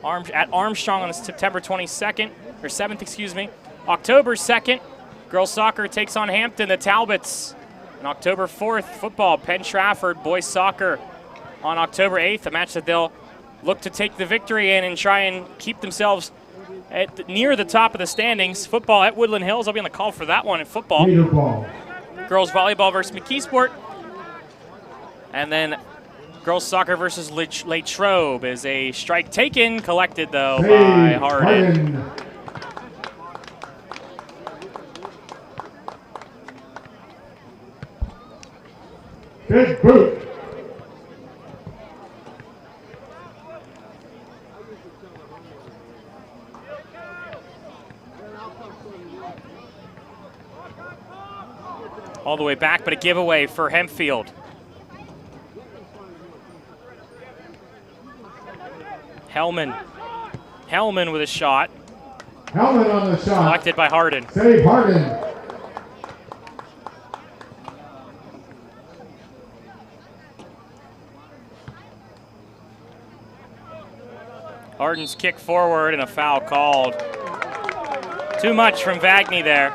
At Armstrong on September 22nd, or 7th, excuse me. October 2nd, girls soccer takes on Hampton, the Talbots. And October 4th, football, Penn Trafford, boys soccer on October 8th, a match that they'll look to take the victory in and try and keep themselves near the top of the standings. Football at Woodland Hills, I'll be on the call for that one in football. Girls volleyball versus McKeesport. And then Girls soccer versus Latrobe is a strike taken, collected though by Hardin. Big boot. All the way back, but a giveaway for Hempfield. Hellman with a shot. Hellman on the shot. Collected by Hardin. Save Hardin. Hardin's kick forward and a foul called. Too much from Vagney there.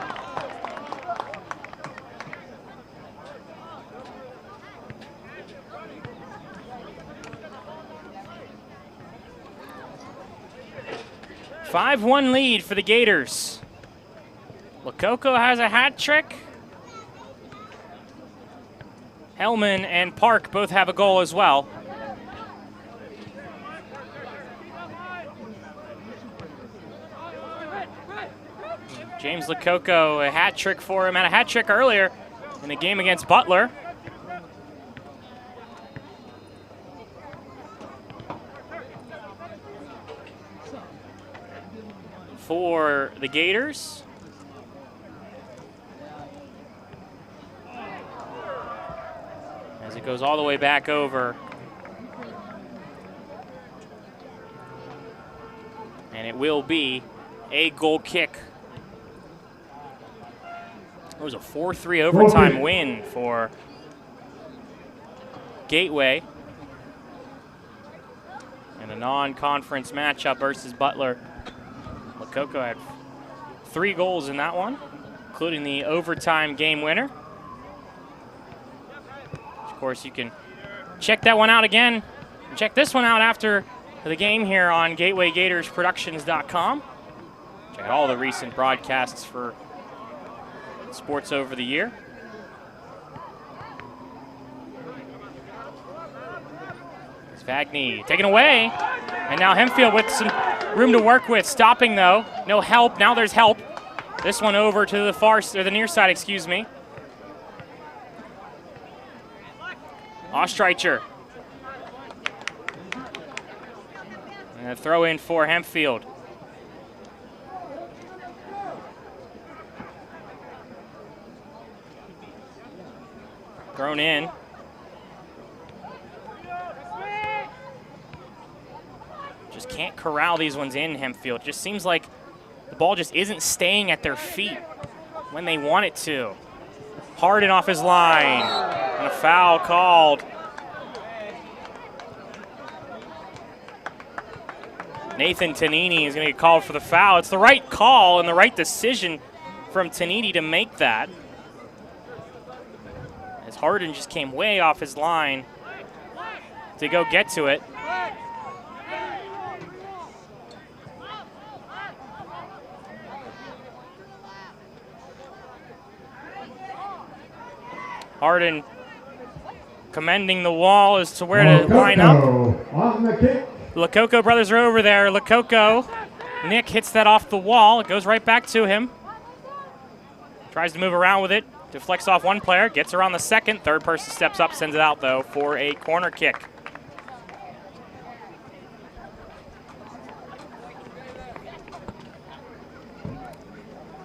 Five-1 lead for the Gators. Lo Coco has a hat trick. Hellman and Park both have a goal as well. James Lo Coco, a hat trick for him, had a hat trick earlier in the game against Butler. For the Gators. As it goes all the way back over. And it will be a goal kick. It was a 4-3 overtime win for Gateway. And a non-conference matchup versus Butler. Lo Coco had 3 goals in that one, including the overtime game winner. Of course, you can check that one out again. Check this one out after the game here on GatewayGatorsProductions.com. Check out all the recent broadcasts for sports over the year. It's Vagney taken away, and now Hempfield with some room to work with. Stopping though, no help. Now there's help. This one over to the far, or the near side, excuse me. Ostreicher. And a throw in for Hempfield. Thrown in. Just can't corral these ones in, Hempfield. Just seems like the ball just isn't staying at their feet when they want it to. Hardin off his line. And a foul called. Nathan Tanini is going to get called for the foul. It's the right call and the right decision from Tanini to make that. As Hardin just came way off his line to go get to it. Hardin commending the wall as to where to line up. On the kick. Lo Coco brothers are over there. Lo Coco, Nick hits that off the wall. It goes right back to him. Tries to move around with it. Deflects off one player, gets around the second. Third person steps up, sends it out though for a corner kick.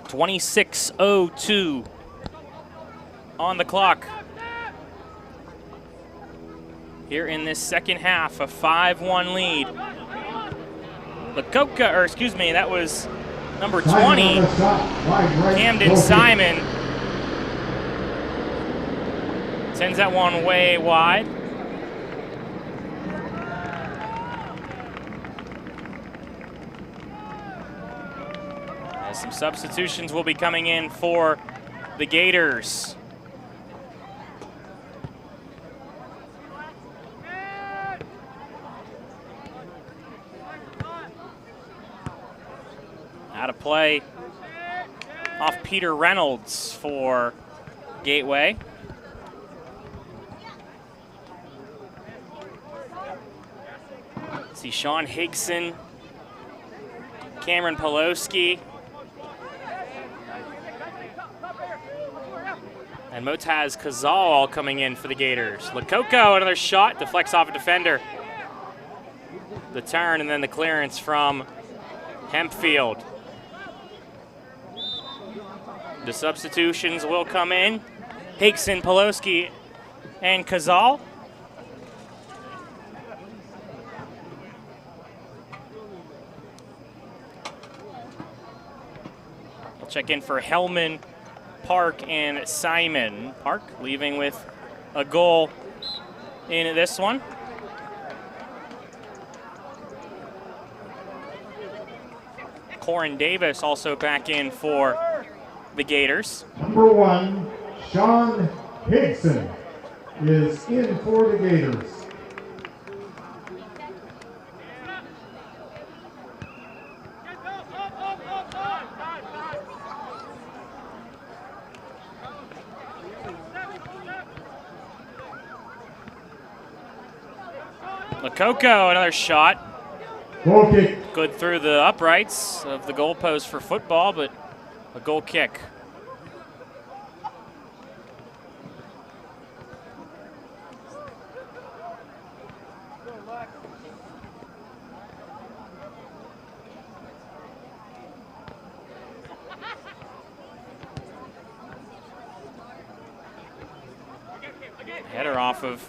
.26:02 on the clock. Here in this second half, a 5-1 lead. Lo Coco, or excuse me, that was number 20, Camden Simon. Sends that one way wide. As some substitutions will be coming in for the Gators. Out of play off Peter Reynolds for Gateway. See Sean Higson, Cameron Poloski, and Motaz Kazal all coming in for the Gators. Lo Coco, another shot, deflects off a defender. The turn and then the clearance from Hempfield. The substitutions will come in. Higson, Poloski, and Kazal. We'll check in for Hellman, Park, and Simon. Park leaving with a goal in this one. Corin Davis also back in for the Gators. Number 1, Sean Higson is in for the Gators. Lo Coco, another shot. Goal kick. Good through the uprights of the goalpost for football, but a goal kick. Header off of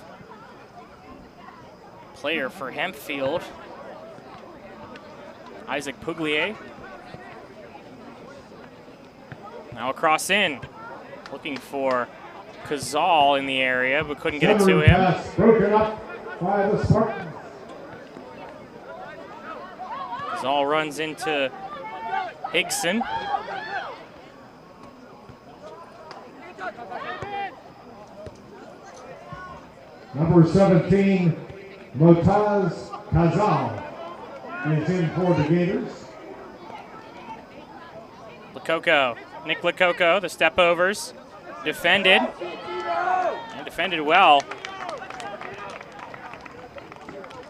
player for Hempfield. Isaac Puglier. Now across in, looking for Kazal in the area, but couldn't get it to him. Pass broken up by the Spartans. Kazal runs into Higson. Number 17, Motaz Kazal is in for the Gators. Lo Coco, Nick Lo Coco, the step overs, defended, and defended well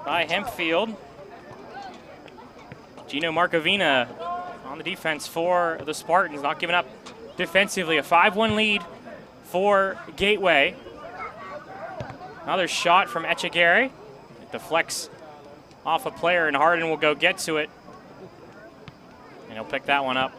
by Hempfield. Gino Marcovina on the defense for the Spartans, not giving up defensively. A 5-1 lead for Gateway. Another shot from Echegari. It deflects off a player, and Hardin will go get to it. And he'll pick that one up.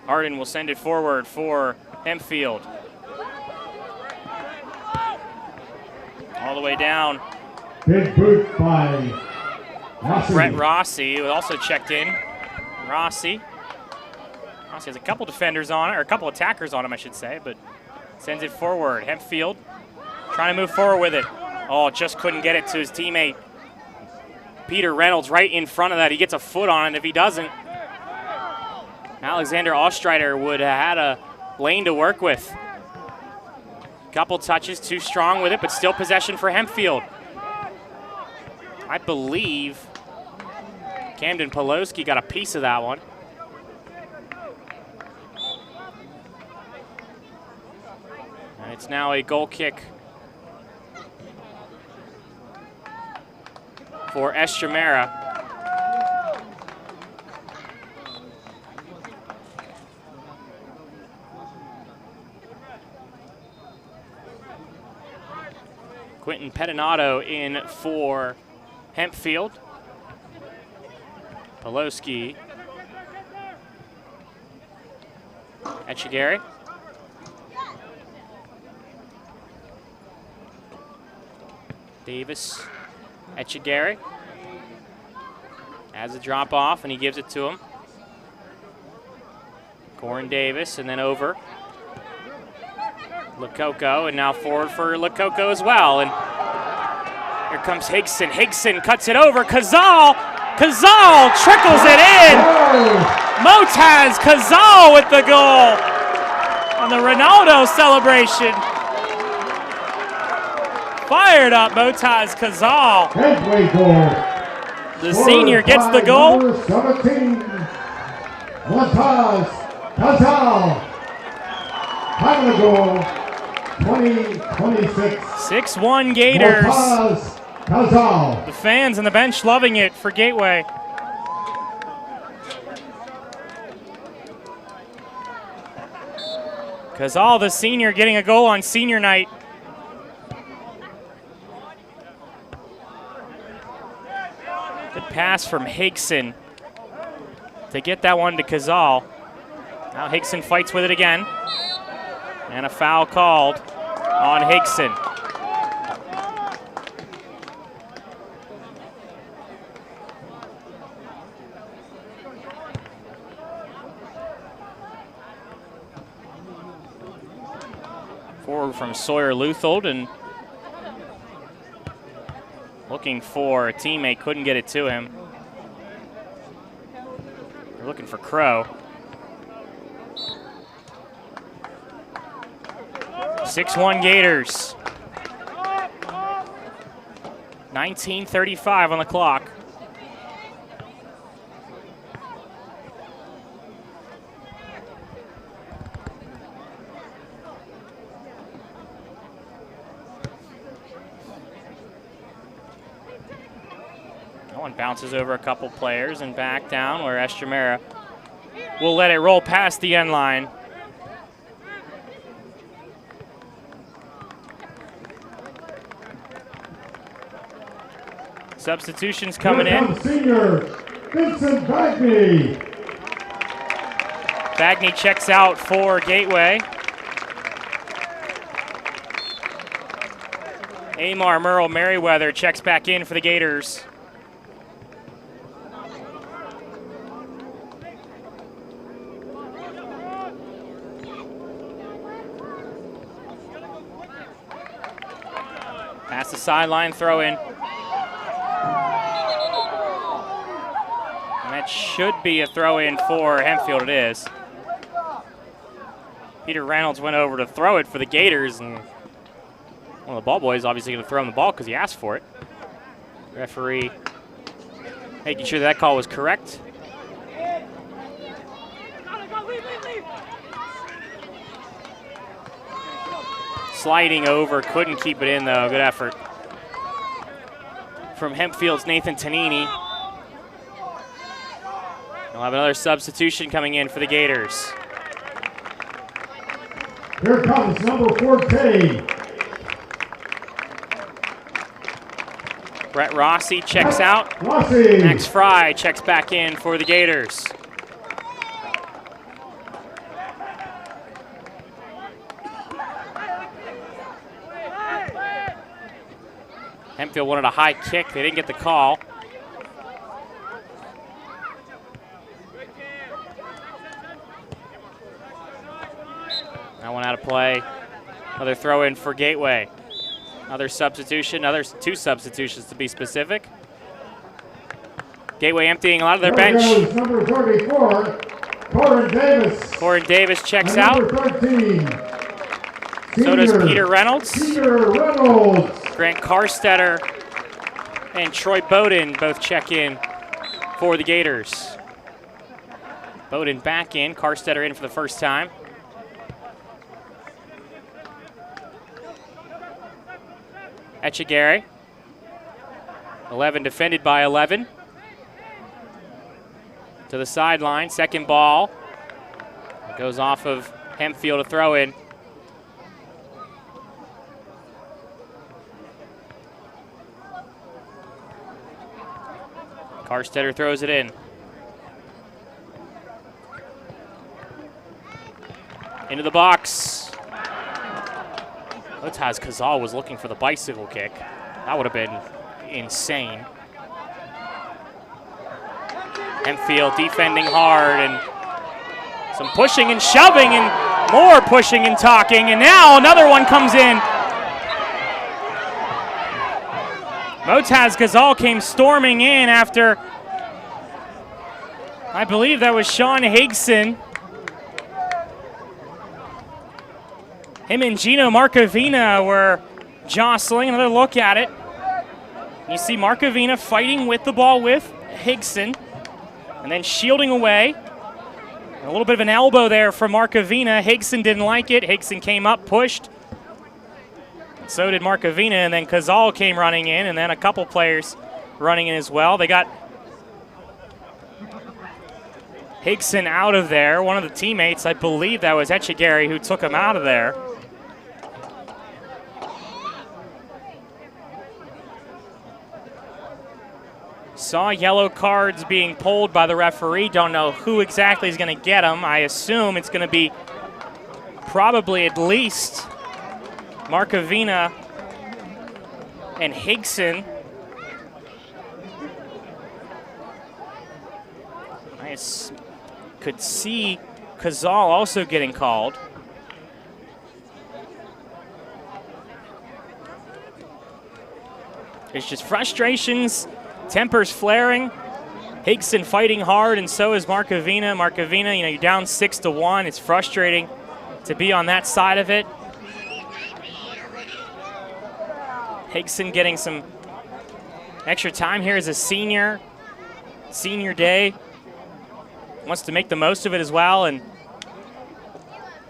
Hardin will send it forward for Hempfield. All the way down. Big boot by Rossi. Brett Rossi, who also checked in. Rossi has a couple defenders on it, or a couple attackers on him, I should say, but sends it forward. Hempfield trying to move forward with it. Oh, just couldn't get it to his teammate. Peter Reynolds right in front of that. He gets a foot on it. If he doesn't, Alexander Ostreider would have had a lane to work with. Couple touches, too strong with it, but still possession for Hempfield. I believe Camden Poloski got a piece of that one. And it's now a goal kick for Estremera. Quentin Pettinato in for Hempfield. Poloski. Echegari. Davis. Echegari. Has a drop off and he gives it to him. Corin Davis and then over. Lo Coco, and now forward for Lo Coco as well. And here comes Higson. Higson cuts it over. Kazal trickles it in. Motaz Kazal with the goal on the Ronaldo celebration. Fired up Motaz Kazal. Gateway goal. The senior gets the goal. Number 17, Motaz Kazal. Time of the goal, 20-26. 6-1 Gators. Kazal. The fans on the bench loving it for Gateway. Kazal, the senior, getting a goal on senior night. Good pass from Higson to get that one to Kazal. Now Higson fights with it again. And a foul called on Higson. Forward from Sawyer Luthold, and looking for a teammate, couldn't get it to him. They're looking for Crow. 6-1 Gators. 19:35 on the clock. That one bounces over a couple players and back down where Estremera will let it roll past the end line. Substitutions coming in. Senior Vincent Bagney. Bagney checks out for Gateway. Amar Merle Merriweather checks back in for the Gators. Past the sideline, throw in. And that should be a throw in for Hempfield, it is. Peter Reynolds went over to throw it for the Gators, and one of the ball boys obviously going to throw him the ball because he asked for it. Referee making sure that call was correct. Sliding over, couldn't keep it in though. Good effort from Hempfield's Nathan Tanini. We'll have another substitution coming in for the Gators. Here comes number 14. Brett Rossi checks out. Rossi. Max Fry checks back in for the Gators. Hempfield wanted a high kick. They didn't get the call. That one out of play. Another throw in for Gateway. Another substitution, two substitutions to be specific. Gateway emptying a lot of their bench. Number 34, Corin Davis. Corin Davis checks out. Number 13. So does Peter Reynolds. Peter Reynolds. Grant Carstetter and Troy Bowden both check in for the Gators. Bowden back in, Carstetter in for the first time. Etchegare. 11 defended by 11. To the sideline, second ball. It goes off of Hempfield to throw in. Carstetter throws it in. Into the box. Otaz Kazal was looking for the bicycle kick. That would have been insane. Hempfield defending hard and some pushing and shoving and more pushing and talking, and now another one comes in. Motaz Kazal came storming in after, I believe that was Sean Higson. Him and Gino Marcovina were jostling. Another look at it. You see Marcovina fighting with the ball with Higson and then shielding away. A little bit of an elbow there from Markovina. Higson didn't like it. Higson came up, pushed. So did Markovina, and then Kazal came running in, and then a couple players running in as well. They got Higson out of there. One of the teammates, I believe that was Etchegary, who took him out of there. Saw yellow cards being pulled by the referee. Don't know who exactly is going to get them. I assume it's going to be probably at least Markovina and Higson. I could see Kazal also getting called. It's just frustrations, tempers flaring. Higson fighting hard, and so is Markovina. Markovina, you know, you're down 6-1. It's frustrating to be on that side of it. Higson getting some extra time here as a senior day. Wants to make the most of it as well, and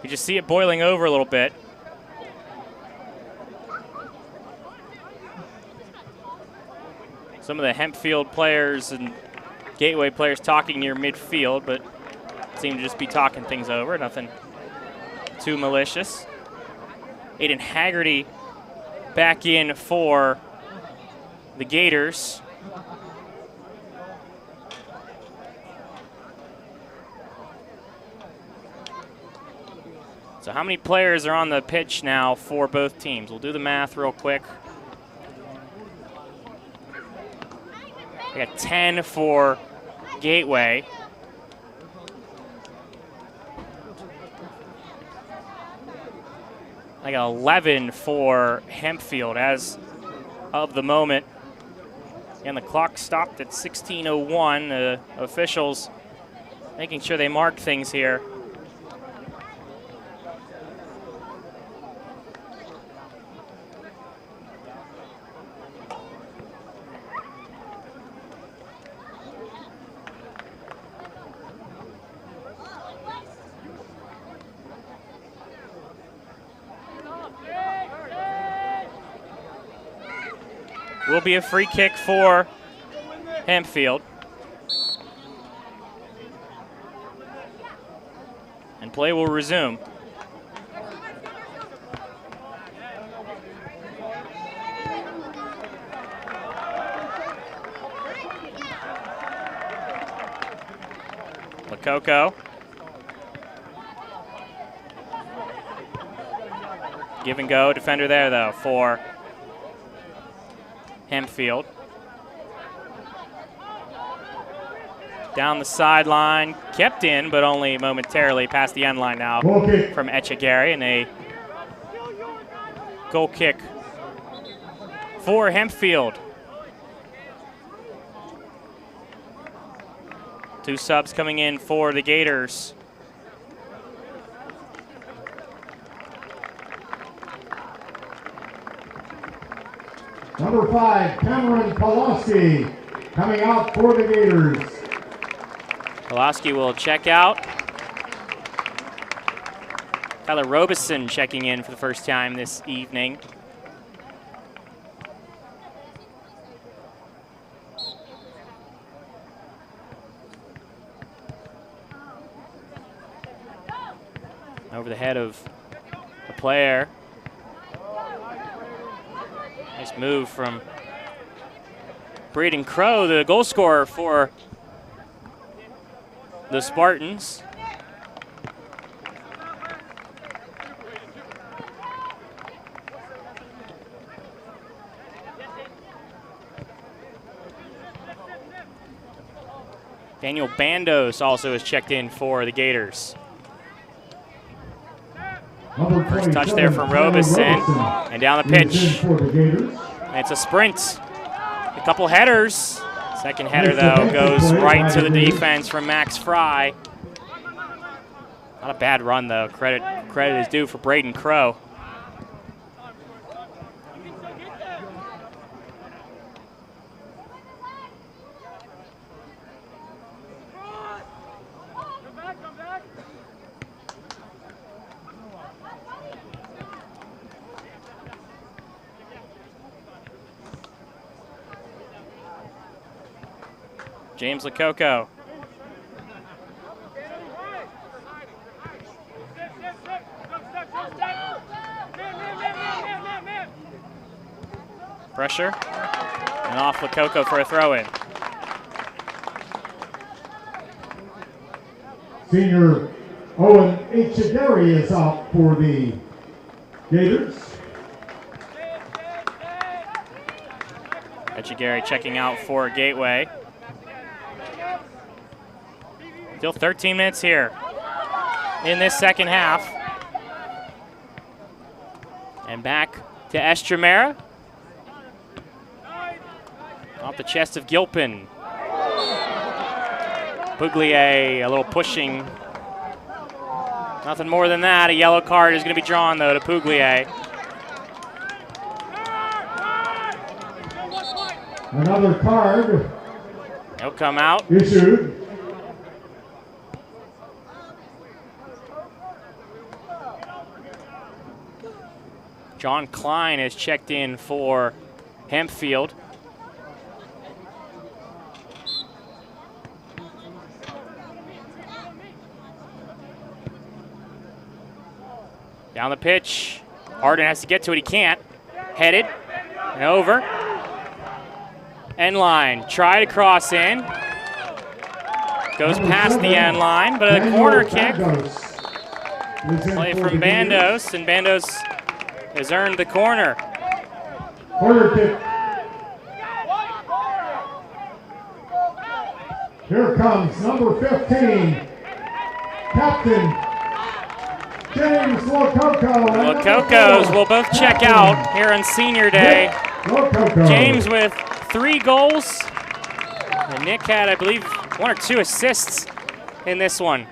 you just see it boiling over a little bit. Some of the Hempfield players and Gateway players talking near midfield, but seem to just be talking things over. Nothing too malicious. Aiden Haggerty back in for the Gators. So how many players are on the pitch now for both teams? We'll do the math real quick. We got 10 for Gateway. I got 11 for Hempfield as of the moment. And the clock stopped at 16:01. The officials making sure they mark things here. Will be a free kick for Hempfield. And play will resume. Lo Coco. Give and go, defender there though for Hempfield. Down the sideline, kept in, but only momentarily past the end line now from Etchegary, and a goal kick for Hempfield. Two subs coming in for the Gators. Number 5, Cameron Pawlowski, coming out for the Gators. Pawlowski will check out. Tyler Robeson checking in for the first time this evening. Over the head of the player. Nice move from Braden Crow, the goal scorer for the Spartans. Daniel Bandos also has checked in for the Gators. First touch there from Robeson, and down the pitch. And it's a sprint. A couple headers. Second header, though, goes right to the defense from Max Fry. Not a bad run, though. Credit is due for Braden Crow. James Lo Coco. Pressure, and off Lo Coco for a throw-in. Senior Owen Echegary is out for the Gators. Echegary checking out for Gateway. Still 13 minutes here in this second half. And back to Estremera. Off the chest of Gilpin. Puglier, a little pushing. Nothing more than that. A yellow card is going to be drawn, though, to Puglier. Another card. He'll come out. Issued. John Klein is checked in for Hempfield. Down the pitch. Harden has to get to it. He can't. Headed and over. End line. Try to cross in. Goes past the end line, but a corner kick. Play from Bandos, and Bandos has earned the corner. Corner kick. Here comes number 15, Captain James Lo Coco. Lo Cocos will both check out here on Senior Day. James with 3 goals. And Nick had, I believe, 1 or 2 assists in this one.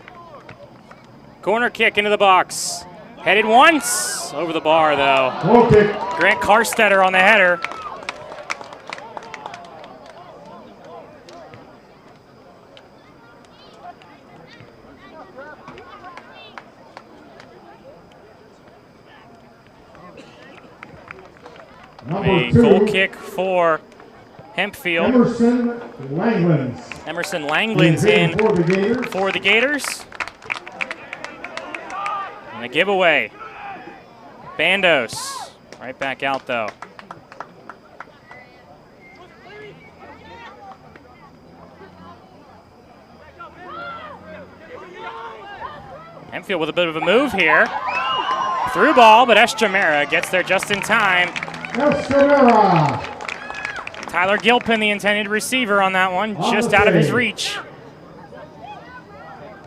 Corner kick into the box. Headed once. Over the bar, though. Grant Karstetter on the header. A goal kick for Hempfield. Emerson Langlands. Emerson Langlands in for the Gators. And the giveaway. Bandos right back out, though. Hempfield with a bit of a move here. Through ball, but Estremera gets there just in time. Estremera. Tyler Gilpin, the intended receiver on that one, just out of his reach.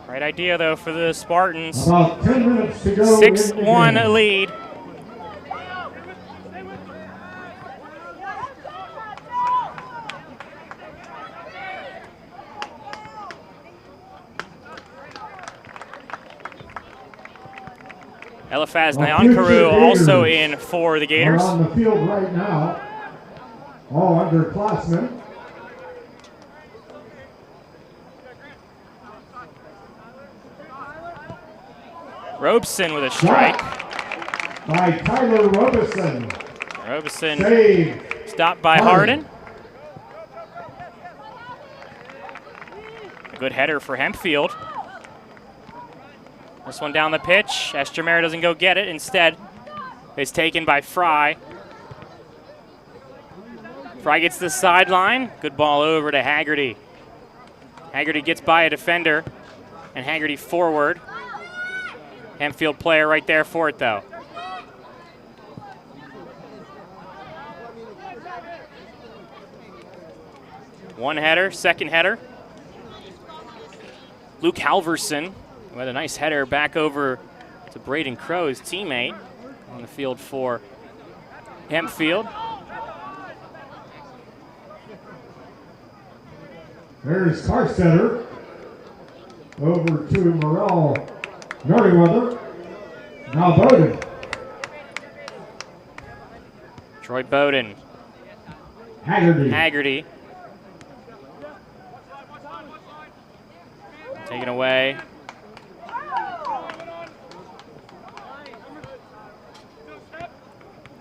Right idea, though, for the Spartans. About 10 minutes to go. 6-1 lead. Eliphaz Nyankaru also in for the Gators. On the field right now, all underclassmen. Robeson with a strike. By Tyler Robeson. Robeson Save. stopped by Harden. A good header for Hempfield. This one down the pitch. Estremera doesn't go get it. Instead, it's taken by Fry. Fry gets the sideline. Good ball over to Haggerty. Haggerty gets by a defender, and Haggerty forward. Hempfield player right there for it, though. One header, second header. Luke Halverson with a nice header back over to Braden Crow, his teammate, on the field for Hempfield. There's Karstetter. Over to Morel Merriweather. Now Bowden. Troy Bowden. Haggerty. Taken away.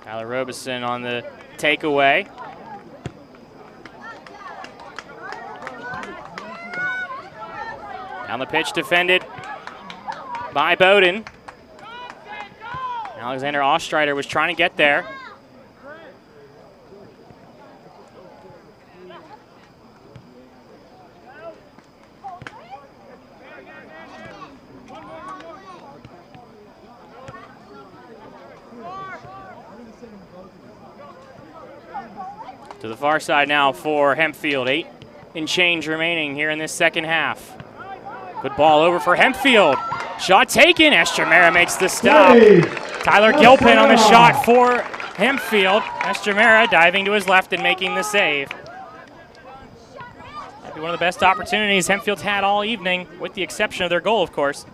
Tyler Robeson on the takeaway. Down the pitch, defended by Bowden. Alexander Ostreider was trying to get there. To the far side now for Hempfield. 8 and change remaining here in this second half. Good ball over for Hempfield. Shot taken. Estremera makes the stop. Tyler Gilpin on the shot for Hempfield. Estremera diving to his left and making the save. That'd be one of the best opportunities Hempfield's had all evening, with the exception of their goal, of course.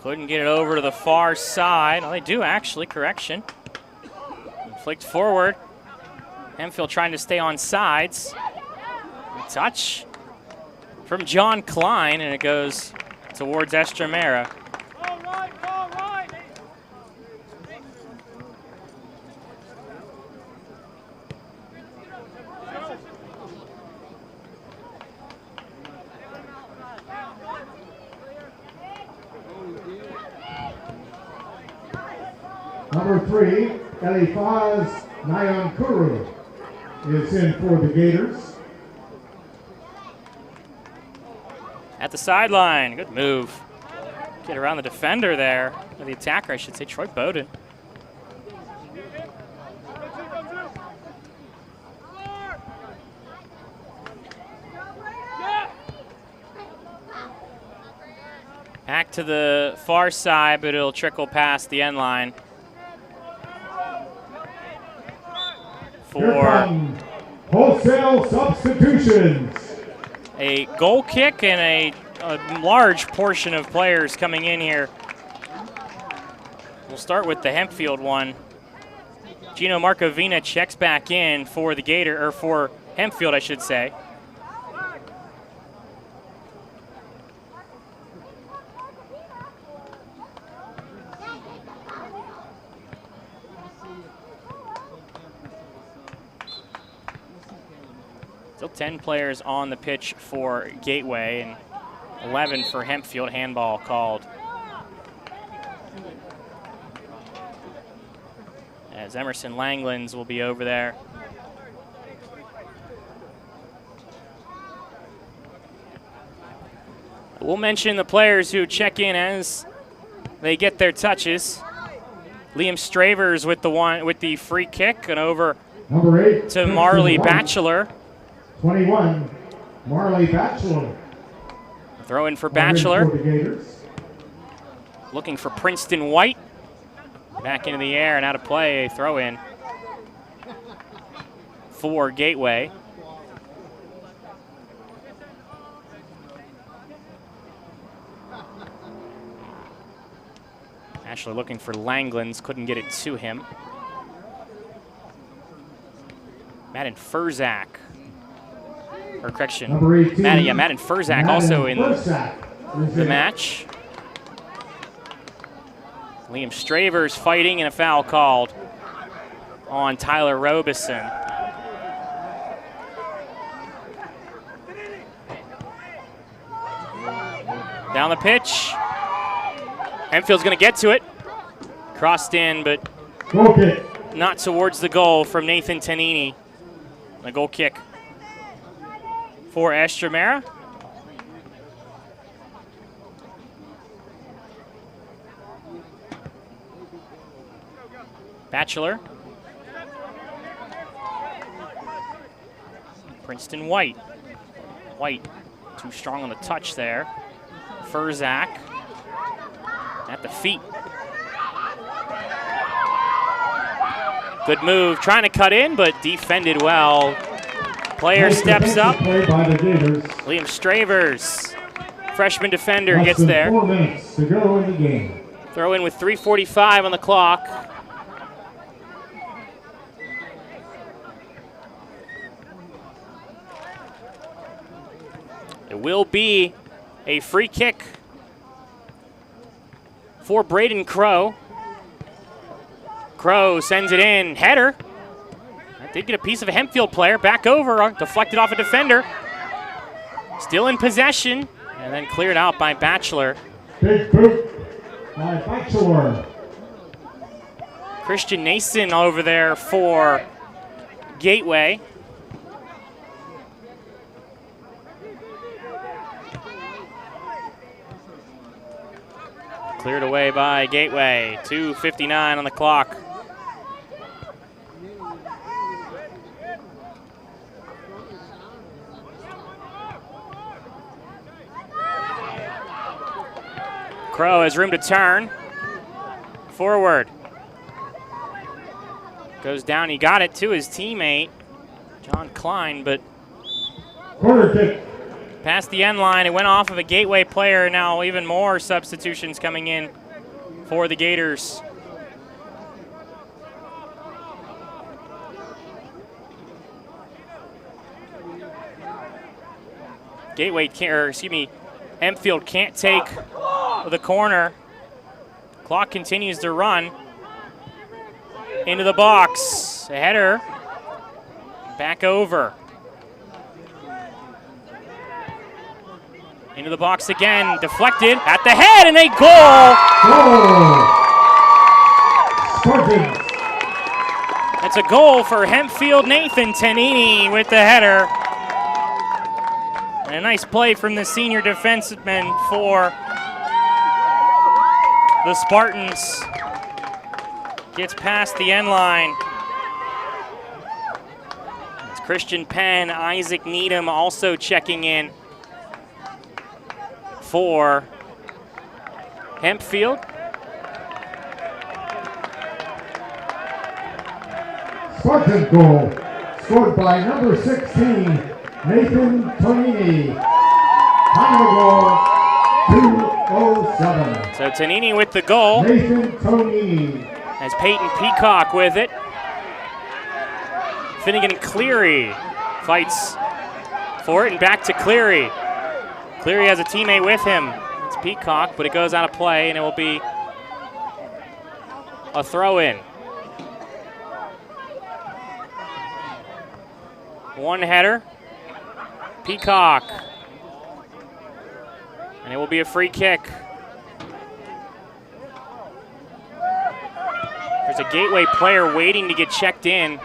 Couldn't get it over to the far side. Oh, they do actually, correction. Flicked forward. Hempfield trying to stay on sides. A touch from John Klein, and it goes towards Estremera. Number 3, Elifaz Nyankuru is in for the Gators. At the sideline, good move. Get around the defender there, or the attacker, I should say, Troy Bowden. Back to the far side, but it'll trickle past the end line. For wholesale substitutions. A goal kick and a large portion of players coming in here. We'll start with the Hempfield one. Gino Marcovina checks back in for the Gator, or for Hempfield, I should say. Still 10 players on the pitch for Gateway and 11 for Hempfield. Handball called. As Emerson Langlands will be over there. We'll mention the players who check in as they get their touches. Liam Stravers with the free kick, and over Number 8 to Marley Batchelor. 21, Marley Batchelor. Throw in for Batchelor. Looking for Princeton White. Back into the air and out of play. Throw in for Gateway. Batchelor looking for Langlands. Couldn't get it to him. Madden Furzak. Or correction, Madden Furzak also in the match. Liam Stravers fighting, and a foul called on Tyler Robeson. Down the pitch. Hempfield's going to get to it. Crossed in, but not towards the goal from Nathan Tanini. A goal kick for Estremera. Batchelor. Princeton White. White too strong on the touch there. Furzak at the feet. Good move, trying to cut in, but defended well. Player steps up. Liam Stravers, freshman defender, gets there. 4 minutes to go in the game. Throw in with 3:45 on the clock. It will be a free kick for Braden Crow. Crow sends it in, header. That did get a piece of a Hempfield player, back over, deflected off a defender. Still in possession, and then cleared out by Batchelor. Big boot by Batchelor. Christian Nason over there for Gateway. Cleared away by Gateway. 2:59 on the clock. Crow has room to turn. Forward. Goes down, he got it to his teammate, John Klein, but Corner kick. past the end line, it went off of a Gateway player. Now even more substitutions coming in for the Gators. Gateway can't, or excuse me, Hempfield can't take the corner. Clock continues to run. Into the box, a header, back over. Into the box again, deflected at the head, and a goal! Spartans. It's a goal for Hempfield. Nathan Tanini with the header. And a nice play from the senior defenseman for the Spartans. Gets past the end line. It's Christian Penn, Isaac Needham also checking in for Hempfield. Spartan goal scored by number 16, Nathan Tonini. Time of goal, 2:07. So Tanini with the goal. Nathan Tonini. As Peyton Peacock with it. Finnegan Cleary fights for it and back to Cleary. Cleary has a teammate with him. It's Peacock, but it goes out of play and it will be a throw-in. One header. Peacock. And it will be a free kick. There's a Gateway player waiting to get checked in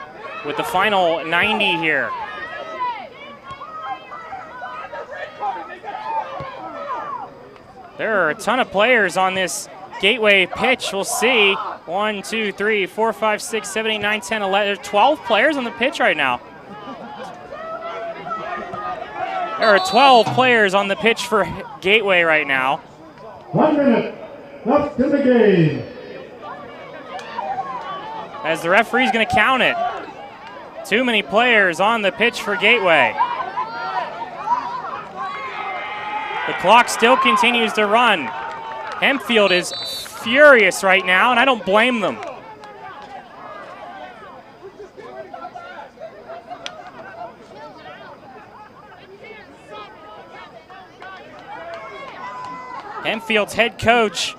with the final 90 here. There are a ton of players on this Gateway pitch. We'll see. 1, 2, 3, 4, 5, 6, 7, 8, 9, 10, 11. There's 12 players on the pitch right now. There are 12 players on the pitch for Gateway right now. 1 minute left in the game. As the referee's going to count it. Too many players on the pitch for Gateway. The clock still continues to run. Hempfield is furious right now, and I don't blame them. Hempfield's head coach,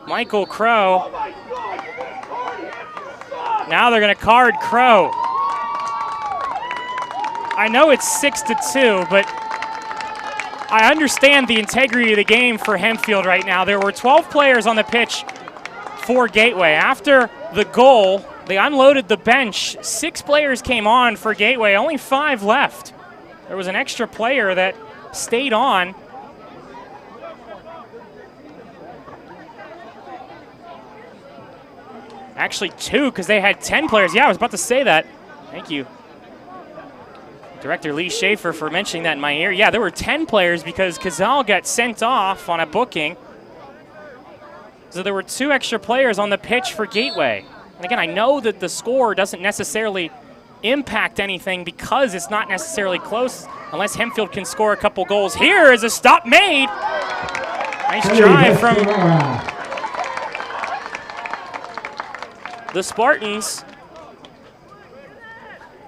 Michael Crow. Now they're going to card Crow. I know it's 6-2, but I understand the integrity of the game for Hempfield right now. There were 12 players on the pitch for Gateway. After the goal, they unloaded the bench. 6 players came on for Gateway, only 5 left. There was an extra player that stayed on. Actually 2, because they had 10 players. Yeah, I was about to say that. Thank you, Director Lee Schaefer, for mentioning that in my ear. Yeah, there were 10 players because Cazal got sent off on a booking. So there were 2 extra players on the pitch for Gateway. And again, I know that the score doesn't necessarily impact anything because it's not necessarily close unless Hempfield can score a couple goals. Here is a stop made. Nice drive from the Spartans.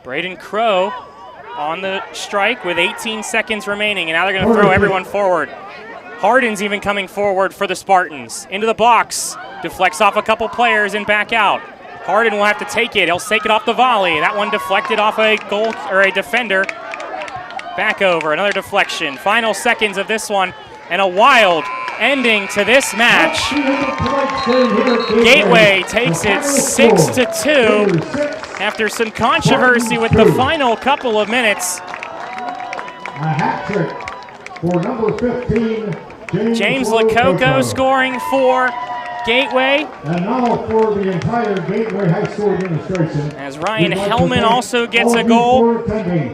Braden Crow on the strike with 18 seconds remaining, and now they're going to throw everyone forward. Harden's even coming forward for the Spartans. Into the box, deflects off a couple players and back out. Harden will have to take it. He'll take it off the volley. That one deflected off a goal or a defender. Back over, another deflection. Final seconds of this one, and a wild ending to this match. Gateway takes it 6-2 after some controversy with the final couple of minutes. A hat trick for number 15, James Lo Coco scoring for Gateway. And now for the entire Gateway High School administration. As Ryan Hellman also gets a goal.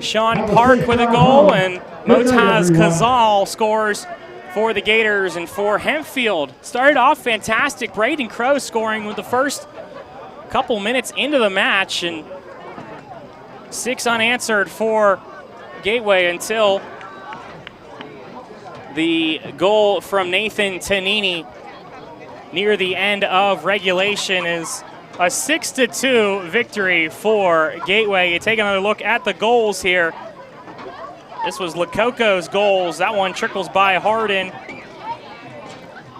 Sean Park with a goal, and Motaz Kazal scores for the Gators. And for Hempfield, started off fantastic. Braden Crow scoring with the first couple minutes into the match, and 6 unanswered for Gateway until the goal from Nathan Tanini near the end of regulation is a 6-2 victory for Gateway. You take another look at the goals here. This was Lo Coco's goals. That one trickles by Harden.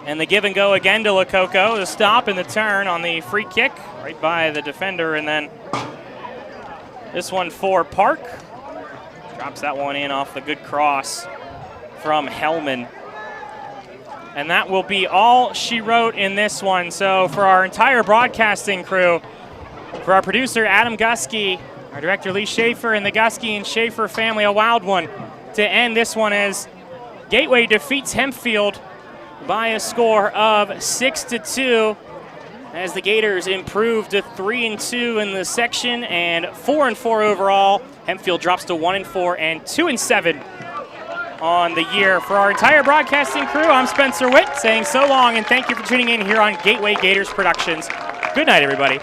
And the give and go again to Lo Coco. The stop and the turn on the free kick right by the defender. And then this one for Park. Drops that one in off the good cross from Hellman. And that will be all she wrote in this one. So for our entire broadcasting crew, for our producer Adam Gusky, our director Lee Schaefer, and the Gusky and Schaefer family, a wild one to end this one as Gateway defeats Hempfield by a score of 6-2 as the Gators improve to 3-2 in the section and 4-4 overall. Hempfield drops to 1-4 and 2-7 on the year. For our entire broadcasting crew, I'm Spencer Witt saying so long and thank you for tuning in here on Gateway Gators Productions. Good night, everybody.